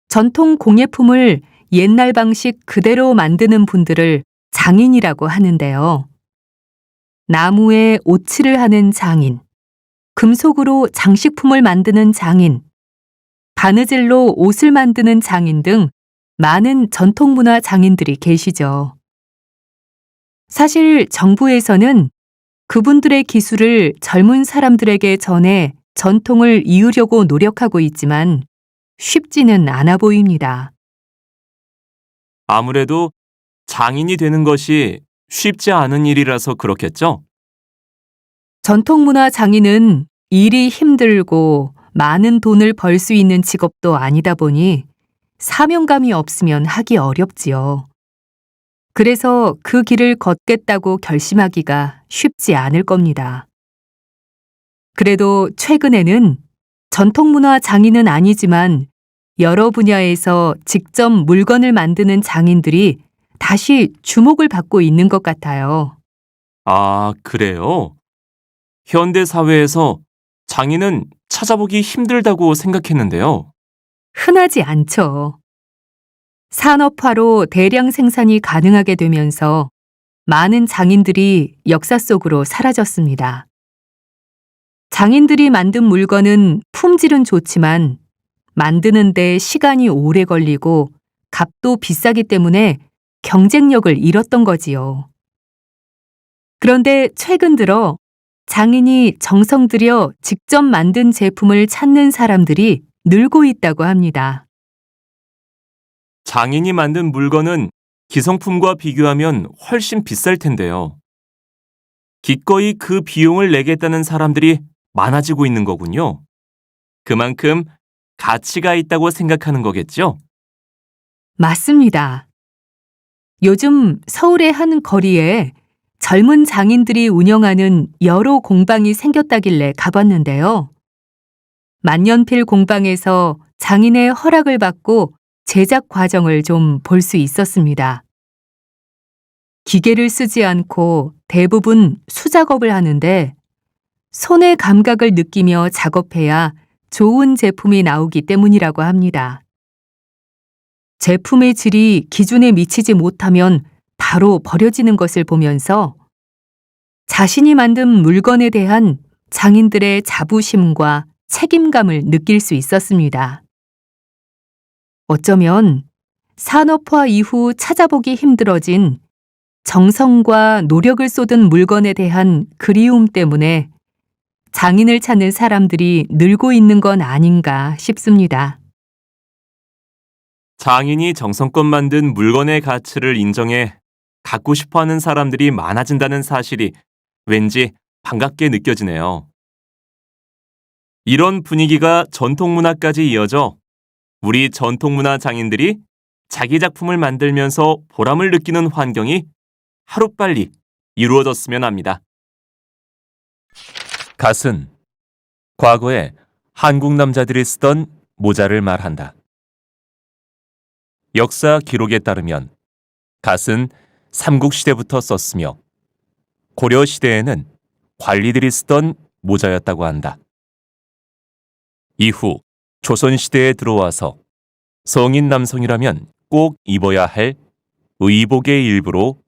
전통 공예품을 옛날 방식 그대로 만드는 분들을 장인이라고 하는데요. 나무에 오칠을 하는 장인, 금속으로 장식품을 만드는 장인, 바느질로 옷을 만드는 장인 등 많은 전통문화 장인들이 계시죠. 사실 정부에서는 그분들의 기술을 젊은 사람들에게 전해 전통을 이으려고 노력하고 있지만 쉽지는 않아 보입니다. 아무래도 장인이 되는 것이 쉽지 않은 일이라서 그렇겠죠? 전통문화 장인은 일이 힘들고 많은 돈을 벌 수 있는 직업도 아니다 보니 사명감이 없으면 하기 어렵지요. 그래서 그 길을 걷겠다고 결심하기가 쉽지 않을 겁니다. 그래도 최근에는 전통문화 장인은 아니지만 여러 분야에서 직접 물건을 만드는 장인들이 다시 주목을 받고 있는 것 같아요. 아, 그래요? 현대 사회에서 장인은 찾아보기 힘들다고 생각했는데요. 흔하지 않죠. 산업화로 대량 생산이 가능하게 되면서 많은 장인들이 역사 속으로 사라졌습니다. 장인들이 만든 물건은 품질은 좋지만 만드는데 시간이 오래 걸리고 값도 비싸기 때문에 경쟁력을 잃었던 거지요. 그런데 최근 들어 장인이 정성 들여 직접 만든 제품을 찾는 사람들이 늘고 있다고 합니다. 장인이 만든 물건은 기성품과 비교하면 훨씬 비쌀 텐데요. 기꺼이 그 비용을 내겠다는 사람들이 많아지고 있는 거군요. 그만큼 가치가 있다고 생각하는 거겠죠? 맞습니다. 요즘 서울의 한 거리에 젊은 장인들이 운영하는 여러 공방이 생겼다길래 가봤는데요. 만년필 공방에서 장인의 허락을 받고 제작 과정을 좀 볼 수 있었습니다. 기계를 쓰지 않고 대부분 수작업을 하는데 손의 감각을 느끼며 작업해야 좋은 제품이 나오기 때문이라고 합니다. 제품의 질이 기준에 미치지 못하면 바로 버려지는 것을 보면서 자신이 만든 물건에 대한 장인들의 자부심과 책임감을 느낄 수 있었습니다. 어쩌면 산업화 이후 찾아보기 힘들어진 정성과 노력을 쏟은 물건에 대한 그리움 때문에 장인을 찾는 사람들이 늘고 있는 건 아닌가 싶습니다. 장인이 정성껏 만든 물건의 가치를 인정해 갖고 싶어 하는 사람들이 많아진다는 사실이 왠지 반갑게 느껴지네요. 이런 분위기가 전통문화까지 이어져 우리 전통문화 장인들이 자기 작품을 만들면서 보람을 느끼는 환경이 하루빨리 이루어졌으면 합니다. 갓은 과거에 한국 남자들이 쓰던 모자를 말한다. 역사 기록에 따르면 갓은 삼국시대부터 썼으며 고려시대에는 관리들이 쓰던 모자였다고 한다. 이후 조선시대에 들어와서 성인 남성이라면 꼭 입어야 할 의복의 일부로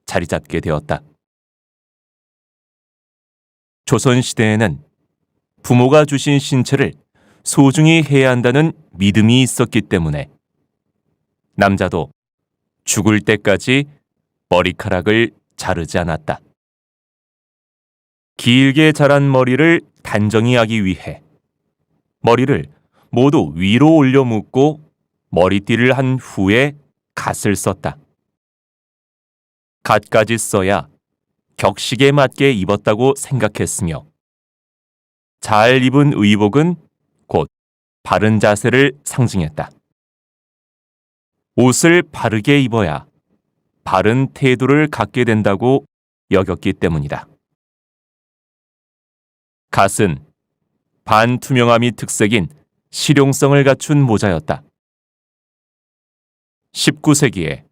자리 잡게 되었다. 조선시대에는 부모가 주신 신체를 소중히 해야 한다는 믿음이 있었기 때문에 남자도 죽을 때까지 머리카락을 자르지 않았다. 길게 자란 머리를 단정히 하기 위해 머리를 모두 위로 올려 묶고 머리띠를 한 후에 갓을 썼다. 갓까지 써야 격식에 맞게 입었다고 생각했으며 잘 입은 의복은 곧 바른 자세를 상징했다. 옷을 바르게 입어야 바른 태도를 갖게 된다고 여겼기 때문이다. 갓은 반투명함이 특색인 실용성을 갖춘 모자였다. 19세기에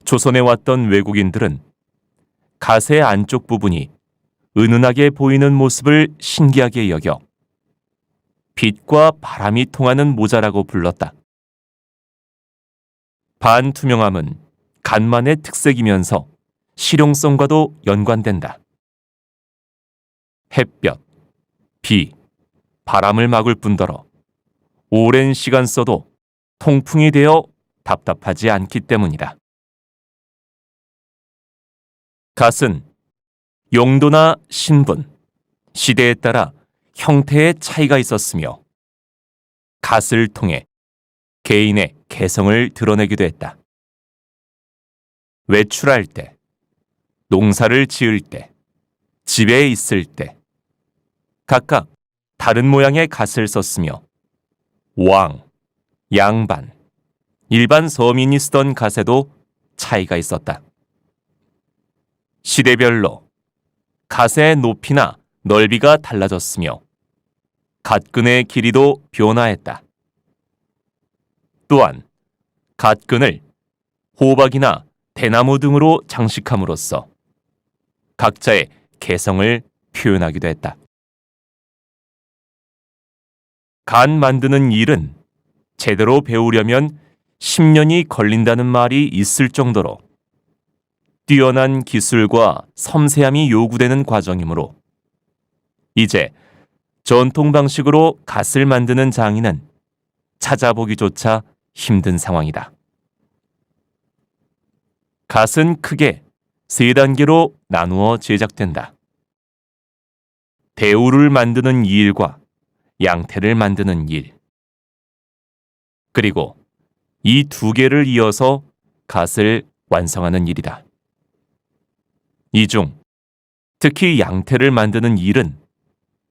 조선에 왔던 외국인들은 갓의 안쪽 부분이 은은하게 보이는 모습을 신기하게 여겨 빛과 바람이 통하는 모자라고 불렀다. 반투명함은 갓만의 특색이면서 실용성과도 연관된다. 햇볕, 비, 바람을 막을 뿐더러 오랜 시간 써도 통풍이 되어 답답하지 않기 때문이다. 갓은 용도나 신분, 시대에 따라 형태의 차이가 있었으며 갓을 통해 개인의 개성을 드러내기도 했다. 외출할 때, 농사를 지을 때, 집에 있을 때 각각 다른 모양의 갓을 썼으며 왕, 양반, 일반 서민이 쓰던 갓에도 차이가 있었다. 시대별로 갓의 높이나 넓이가 달라졌으며 갓끈의 길이도 변화했다. 또한 갓끈을 호박이나 대나무 등으로 장식함으로써 각자의 개성을 표현하기도 했다. 갓 만드는 일은 제대로 배우려면 10년이 걸린다는 말이 있을 정도로 뛰어난 기술과 섬세함이 요구되는 과정이므로 이제 전통 방식으로 갓을 만드는 장인은 찾아보기조차 힘든 상황이다. 갓은 크게 세 단계로 나누어 제작된다. 대우를 만드는 일과 양태를 만드는 일, 그리고 이 두 개를 이어서 갓을 완성하는 일이다. 이 중 특히 양태를 만드는 일은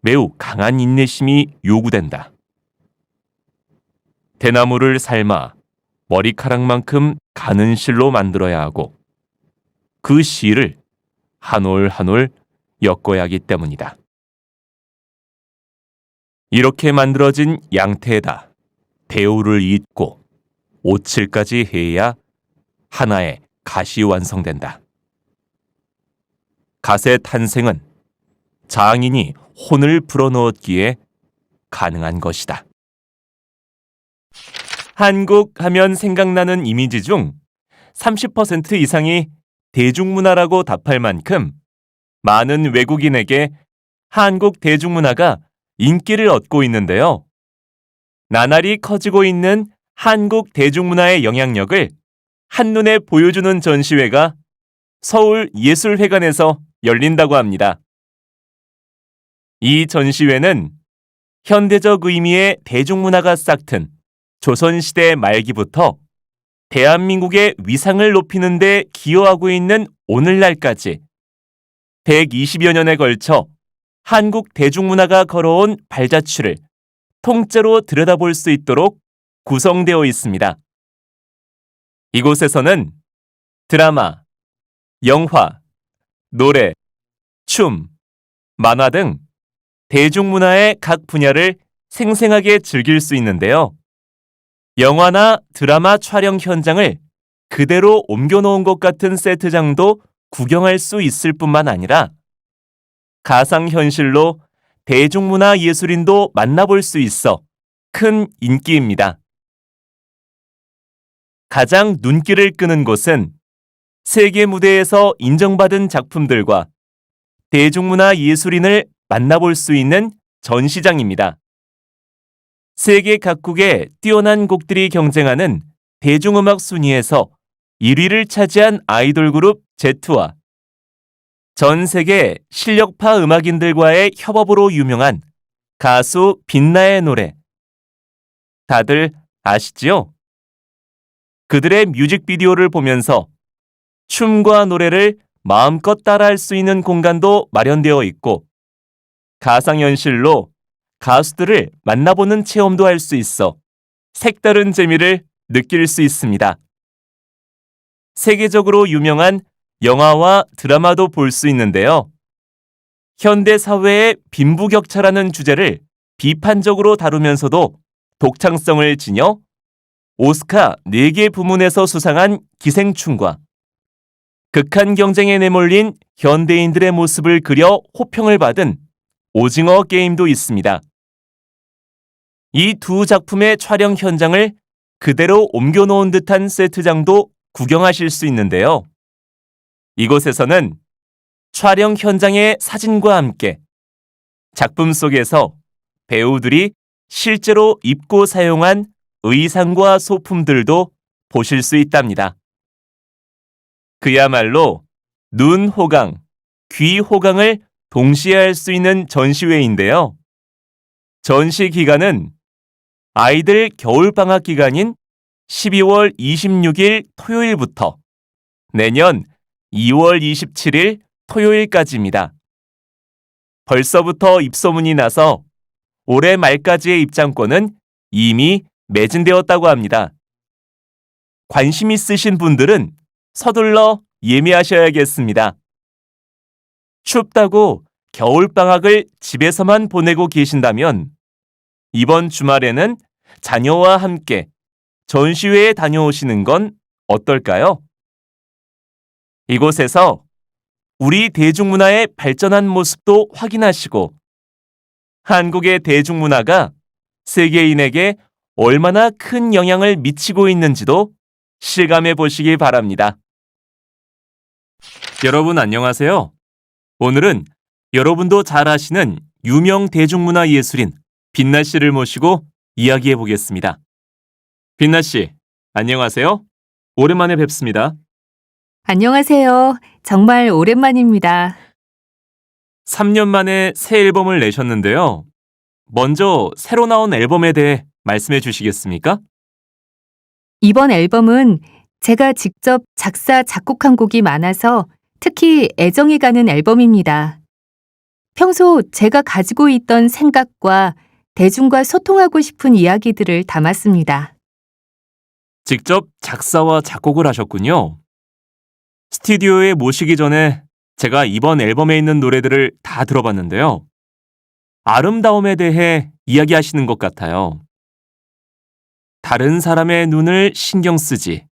매우 강한 인내심이 요구된다. 대나무를 삶아 머리카락만큼 가는 실로 만들어야 하고 그 실을 한 올 한 올 엮어야 하기 때문이다. 이렇게 만들어진 양태에다 대우를 잇고 오칠까지 해야 하나의 갓이 완성된다. 갓의 탄생은 장인이 혼을 불어넣었기에 가능한 것이다. 한국 하면 생각나는 이미지 중 30% 이상이 대중문화라고 답할 만큼 많은 외국인에게 한국 대중문화가 인기를 얻고 있는데요. 나날이 커지고 있는 한국 대중문화의 영향력을 한눈에 보여주는 전시회가 서울예술회관에서 열린다고 합니다. 이 전시회는 현대적 의미의 대중문화가 싹튼 조선시대 말기부터 대한민국의 위상을 높이는 데 기여하고 있는 오늘날까지 120여 년에 걸쳐 한국 대중문화가 걸어온 발자취를 통째로 들여다볼 수 있도록 구성되어 있습니다. 이곳에서는 드라마, 영화, 노래, 춤, 만화 등 대중문화의 각 분야를 생생하게 즐길 수 있는데요. 영화나 드라마 촬영 현장을 그대로 옮겨놓은 것 같은 세트장도 구경할 수 있을 뿐만 아니라 가상현실로 대중문화 예술인도 만나볼 수 있어 큰 인기입니다. 가장 눈길을 끄는 곳은 세계 무대에서 인정받은 작품들과 대중문화 예술인을 만나볼 수 있는 전시장입니다. 세계 각국의 뛰어난 곡들이 경쟁하는 대중음악 순위에서 1위를 차지한 아이돌 그룹 제트와 전 세계 실력파 음악인들과의 협업으로 유명한 가수 빛나의 노래. 다들 아시지요? 그들의 뮤직비디오를 보면서 춤과 노래를 마음껏 따라할 수 있는 공간도 마련되어 있고 가상현실로 가수들을 만나보는 체험도 할 수 있어 색다른 재미를 느낄 수 있습니다. 세계적으로 유명한 영화와 드라마도 볼 수 있는데요. 현대 사회의 빈부격차라는 주제를 비판적으로 다루면서도 독창성을 지녀 오스카 4개 부문에서 수상한 기생충과 극한 경쟁에 내몰린 현대인들의 모습을 그려 호평을 받은 오징어 게임도 있습니다. 이 두 작품의 촬영 현장을 그대로 옮겨놓은 듯한 세트장도 구경하실 수 있는데요. 이곳에서는 촬영 현장의 사진과 함께 작품 속에서 배우들이 실제로 입고 사용한 의상과 소품들도 보실 수 있답니다. 그야말로 눈 호강, 귀 호강을 동시에 할 수 있는 전시회인데요. 전시 기간은 아이들 겨울방학 기간인 12월 26일 토요일부터 내년 2월 27일 토요일까지입니다. 벌써부터 입소문이 나서 올해 말까지의 입장권은 이미 매진되었다고 합니다. 관심 있으신 분들은 서둘러 예매하셔야겠습니다. 춥다고 겨울방학을 집에서만 보내고 계신다면 이번 주말에는 자녀와 함께 전시회에 다녀오시는 건 어떨까요? 이곳에서 우리 대중문화의 발전한 모습도 확인하시고 한국의 대중문화가 세계인에게 얼마나 큰 영향을 미치고 있는지도 실감해 보시기 바랍니다. 여러분 안녕하세요. 오늘은 여러분도 잘 아시는 유명 대중문화 예술인 빛나 씨를 모시고 이야기해 보겠습니다. 빛나 씨, 안녕하세요. 오랜만에 뵙습니다. 안녕하세요. 정말 오랜만입니다. 3년 만에 새 앨범을 내셨는데요. 먼저 새로 나온 앨범에 대해 말씀해 주시겠습니까? 이번 앨범은 제가 직접 작사, 작곡한 곡이 많아서 특히 애정이 가는 앨범입니다. 평소 제가 가지고 있던 생각과 대중과 소통하고 싶은 이야기들을 담았습니다. 직접 작사와 작곡을 하셨군요. 스튜디오에 모시기 전에 제가 이번 앨범에 있는 노래들을 다 들어봤는데요. 아름다움에 대해 이야기하시는 것 같아요. 다른 사람의 눈을 신경 쓰지.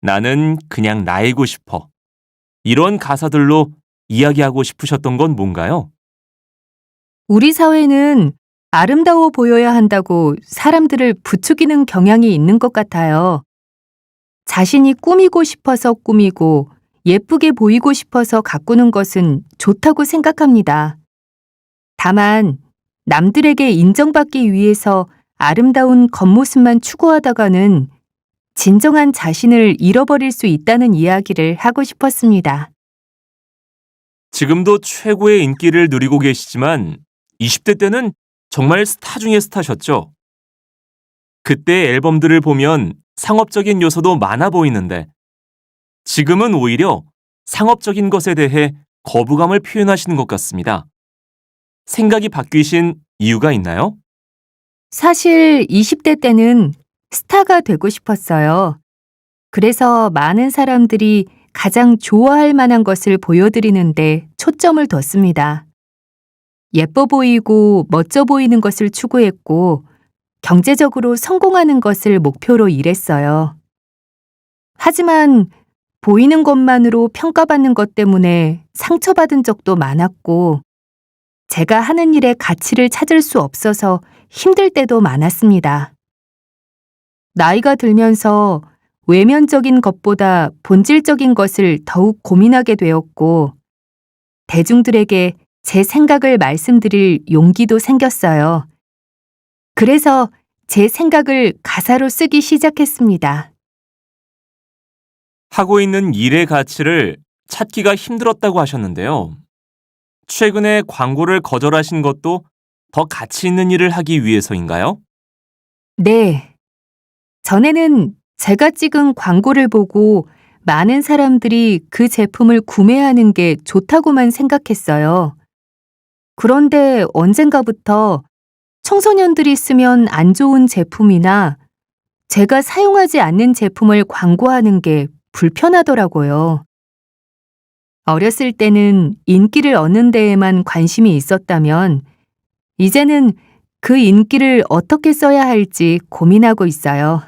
나는 그냥 나이고 싶어. 이런 가사들로 이야기하고 싶으셨던 건 뭔가요? 우리 사회는 아름다워 보여야 한다고 사람들을 부추기는 경향이 있는 것 같아요. 자신이 꾸미고 싶어서 꾸미고 예쁘게 보이고 싶어서 가꾸는 것은 좋다고 생각합니다. 다만 남들에게 인정받기 위해서 아름다운 겉모습만 추구하다가는 진정한 자신을 잃어버릴 수 있다는 이야기를 하고 싶었습니다. 지금도 최고의 인기를 누리고 계시지만 20대 때는 정말 스타 중의 스타셨죠? 그때 앨범들을 보면 상업적인 요소도 많아 보이는데 지금은 오히려 상업적인 것에 대해 거부감을 표현하시는 것 같습니다. 생각이 바뀌신 이유가 있나요? 사실 20대 때는 스타가 되고 싶었어요. 그래서 많은 사람들이 가장 좋아할 만한 것을 보여드리는데 초점을 뒀습니다. 예뻐 보이고 멋져 보이는 것을 추구했고 경제적으로 성공하는 것을 목표로 일했어요. 하지만 보이는 것만으로 평가받는 것 때문에 상처받은 적도 많았고 제가 하는 일의 가치를 찾을 수 없어서 힘들 때도 많았습니다. 나이가 들면서 외면적인 것보다 본질적인 것을 더욱 고민하게 되었고 대중들에게 제 생각을 말씀드릴 용기도 생겼어요. 그래서 제 생각을 가사로 쓰기 시작했습니다. 하고 있는 일의 가치를 찾기가 힘들었다고 하셨는데요. 최근에 광고를 거절하신 것도 더 가치 있는 일을 하기 위해서인가요? 네. 전에는 제가 찍은 광고를 보고 많은 사람들이 그 제품을 구매하는 게 좋다고만 생각했어요. 그런데 언젠가부터 청소년들이 쓰면 안 좋은 제품이나 제가 사용하지 않는 제품을 광고하는 게 불편하더라고요. 어렸을 때는 인기를 얻는 데에만 관심이 있었다면 이제는 그 인기를 어떻게 써야 할지 고민하고 있어요.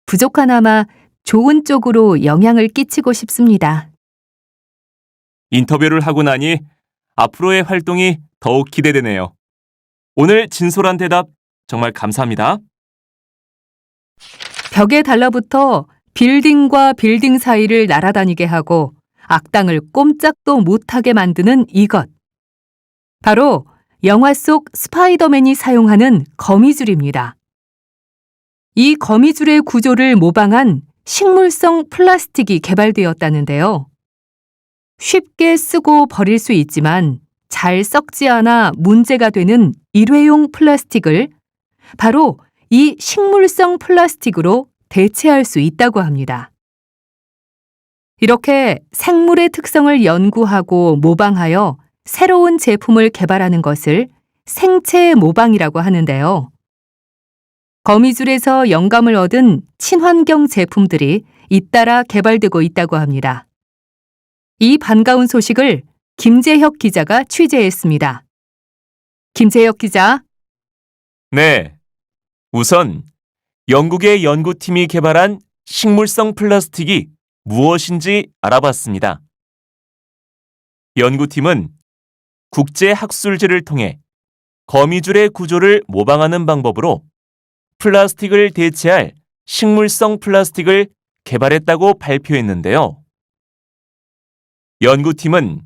부족하나마 좋은 쪽으로 영향을 끼치고 싶습니다. 인터뷰를 하고 나니 앞으로의 활동이 더욱 기대되네요. 오늘 진솔한 대답 정말 감사합니다. 벽에 달라붙어 빌딩과 빌딩 사이를 날아다니게 하고 악당을 꼼짝도 못하게 만드는 이것. 바로 영화 속 스파이더맨이 사용하는 거미줄입니다. 이 거미줄의 구조를 모방한 식물성 플라스틱이 개발되었다는데요. 쉽게 쓰고 버릴 수 있지만 잘 썩지 않아 문제가 되는 일회용 플라스틱을 바로 이 식물성 플라스틱으로 대체할 수 있다고 합니다. 이렇게 생물의 특성을 연구하고 모방하여 새로운 제품을 개발하는 것을 생체 모방이라고 하는데요. 거미줄에서 영감을 얻은 친환경 제품들이 잇따라 개발되고 있다고 합니다. 이 반가운 소식을 김재혁 기자가 취재했습니다. 김재혁 기자. 네. 우선 영국의 연구팀이 개발한 식물성 플라스틱이 무엇인지 알아봤습니다. 연구팀은 국제학술지를 통해 거미줄의 구조를 모방하는 방법으로 플라스틱을 대체할 식물성 플라스틱을 개발했다고 발표했는데요. 연구팀은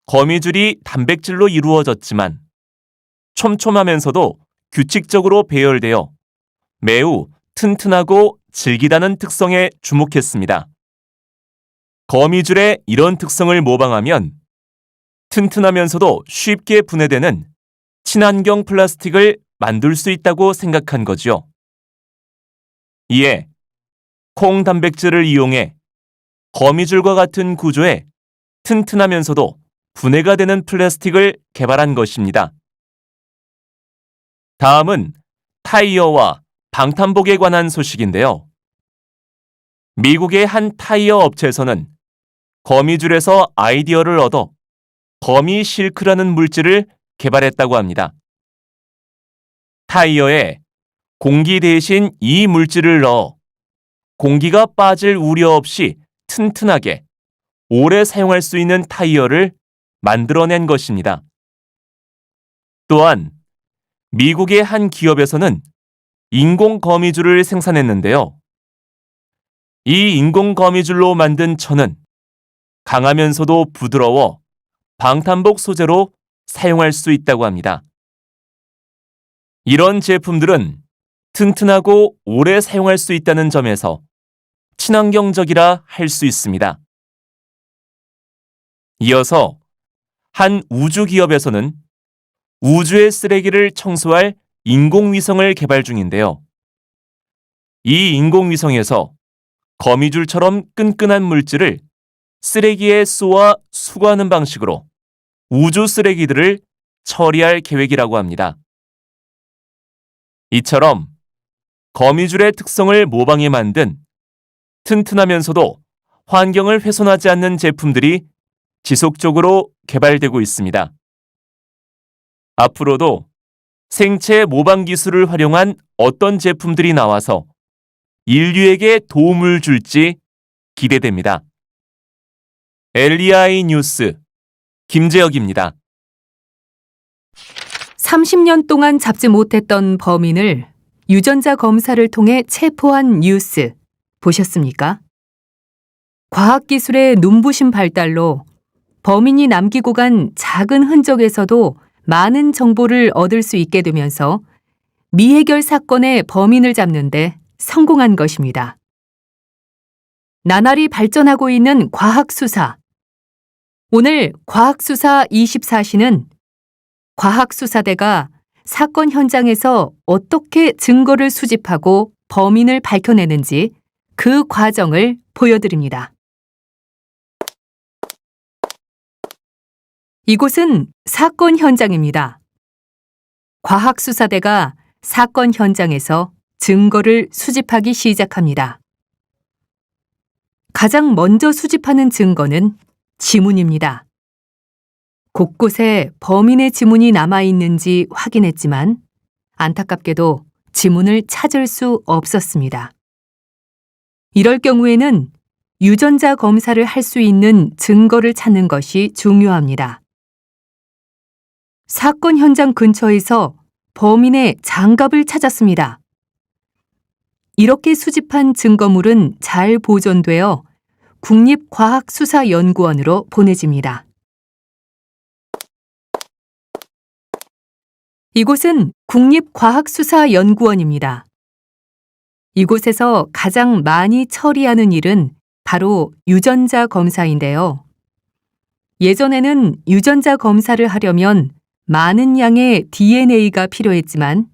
거미줄이 단백질로 이루어졌지만 촘촘하면서도 규칙적으로 배열되어 매우 튼튼하고 질기다는 특성에 주목했습니다. 거미줄의 이런 특성을 모방하면 튼튼하면서도 쉽게 분해되는 친환경 플라스틱을 만들 수 있다고 생각한 거지요. 이에 콩 단백질을 이용해 거미줄과 같은 구조의 튼튼하면서도 분해가 되는 플라스틱을 개발한 것입니다. 다음은 타이어와 방탄복에 관한 소식인데요. 미국의 한 타이어 업체에서는 거미줄에서 아이디어를 얻어 거미 실크라는 물질을 개발했다고 합니다. 타이어에 공기 대신 이 물질을 넣어 공기가 빠질 우려 없이 튼튼하게 오래 사용할 수 있는 타이어를 만들어낸 것입니다. 또한 미국의 한 기업에서는 인공 거미줄을 생산했는데요. 이 인공 거미줄로 만든 천은 강하면서도 부드러워 방탄복 소재로 사용할 수 있다고 합니다. 이런 제품들은 튼튼하고 오래 사용할 수 있다는 점에서 친환경적이라 할 수 있습니다. 이어서 한 우주 기업에서는 우주의 쓰레기를 청소할 인공위성을 개발 중인데요. 이 인공위성에서 거미줄처럼 끈끈한 물질을 쓰레기에 쏘아 수거하는 방식으로 우주 쓰레기들을 처리할 계획이라고 합니다. 이처럼 거미줄의 특성을 모방해 만든 튼튼하면서도 환경을 훼손하지 않는 제품들이 지속적으로 개발되고 있습니다. 앞으로도 생체 모방 기술을 활용한 어떤 제품들이 나와서 인류에게 도움을 줄지 기대됩니다. LEI 뉴스 김재혁입니다. 30년 동안 잡지 못했던 범인을 유전자 검사를 통해 체포한 뉴스 보셨습니까? 과학기술의 눈부신 발달로 범인이 남기고 간 작은 흔적에서도 많은 정보를 얻을 수 있게 되면서 미해결 사건의 범인을 잡는 데 성공한 것입니다. 나날이 발전하고 있는 과학수사. 오늘 과학수사 24시는 과학수사대가 사건 현장에서 어떻게 증거를 수집하고 범인을 밝혀내는지 그 과정을 보여드립니다. 이곳은 사건 현장입니다. 과학수사대가 사건 현장에서 증거를 수집하기 시작합니다. 가장 먼저 수집하는 증거는 지문입니다. 곳곳에 범인의 지문이 남아있는지 확인했지만 안타깝게도 지문을 찾을 수 없었습니다. 이럴 경우에는 유전자 검사를 할 수 있는 증거를 찾는 것이 중요합니다. 사건 현장 근처에서 범인의 장갑을 찾았습니다. 이렇게 수집한 증거물은 잘 보존되어 국립과학수사연구원으로 보내집니다. 이곳은 국립과학수사연구원입니다. 이곳에서 가장 많이 처리하는 일은 바로 유전자 검사인데요. 예전에는 유전자 검사를 하려면 많은 양의 DNA가 필요했지만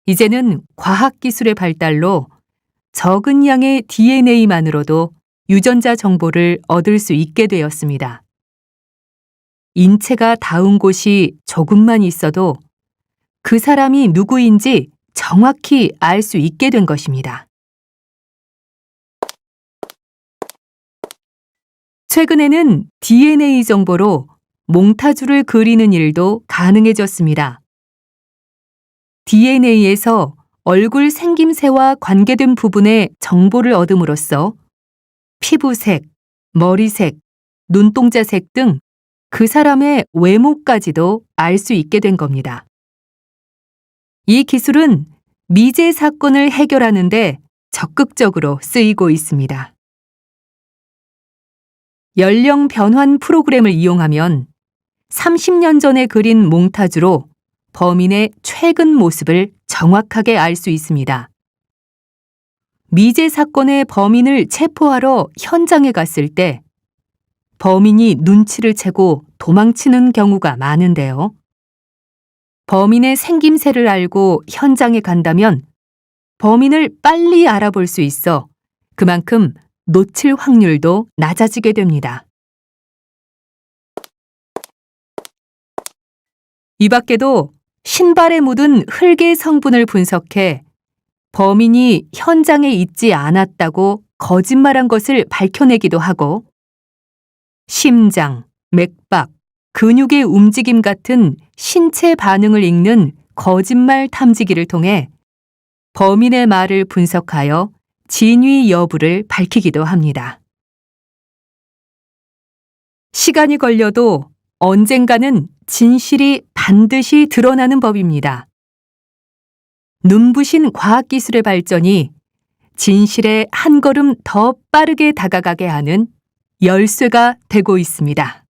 이제는 과학기술의 발달로 적은 양의 DNA만으로도 유전자 정보를 얻을 수 있게 되었습니다. 인체가 닿은 곳이 조금만 있어도 그 사람이 누구인지 정확히 알 수 있게 된 것입니다. 최근에는 DNA 정보로 몽타주를 그리는 일도 가능해졌습니다. DNA에서 얼굴 생김새와 관계된 부분의 정보를 얻음으로써 피부색, 머리색, 눈동자색 등 그 사람의 외모까지도 알 수 있게 된 겁니다. 이 기술은 미제 사건을 해결하는 데 적극적으로 쓰이고 있습니다. 연령 변환 프로그램을 이용하면 30년 전에 그린 몽타주로 범인의 최근 모습을 정확하게 알 수 있습니다. 미제 사건의 범인을 체포하러 현장에 갔을 때 범인이 눈치를 채고 도망치는 경우가 많은데요. 범인의 생김새를 알고 현장에 간다면 범인을 빨리 알아볼 수 있어 그만큼 놓칠 확률도 낮아지게 됩니다. 이 밖에도 신발에 묻은 흙의 성분을 분석해 범인이 현장에 있지 않았다고 거짓말한 것을 밝혀내기도 하고 심장, 맥박, 근육의 움직임 같은 신체 반응을 읽는 거짓말 탐지기를 통해 범인의 말을 분석하여 진위 여부를 밝히기도 합니다. 시간이 걸려도 언젠가는 진실이 반드시 드러나는 법입니다. 눈부신 과학기술의 발전이 진실에 한 걸음 더 빠르게 다가가게 하는 열쇠가 되고 있습니다.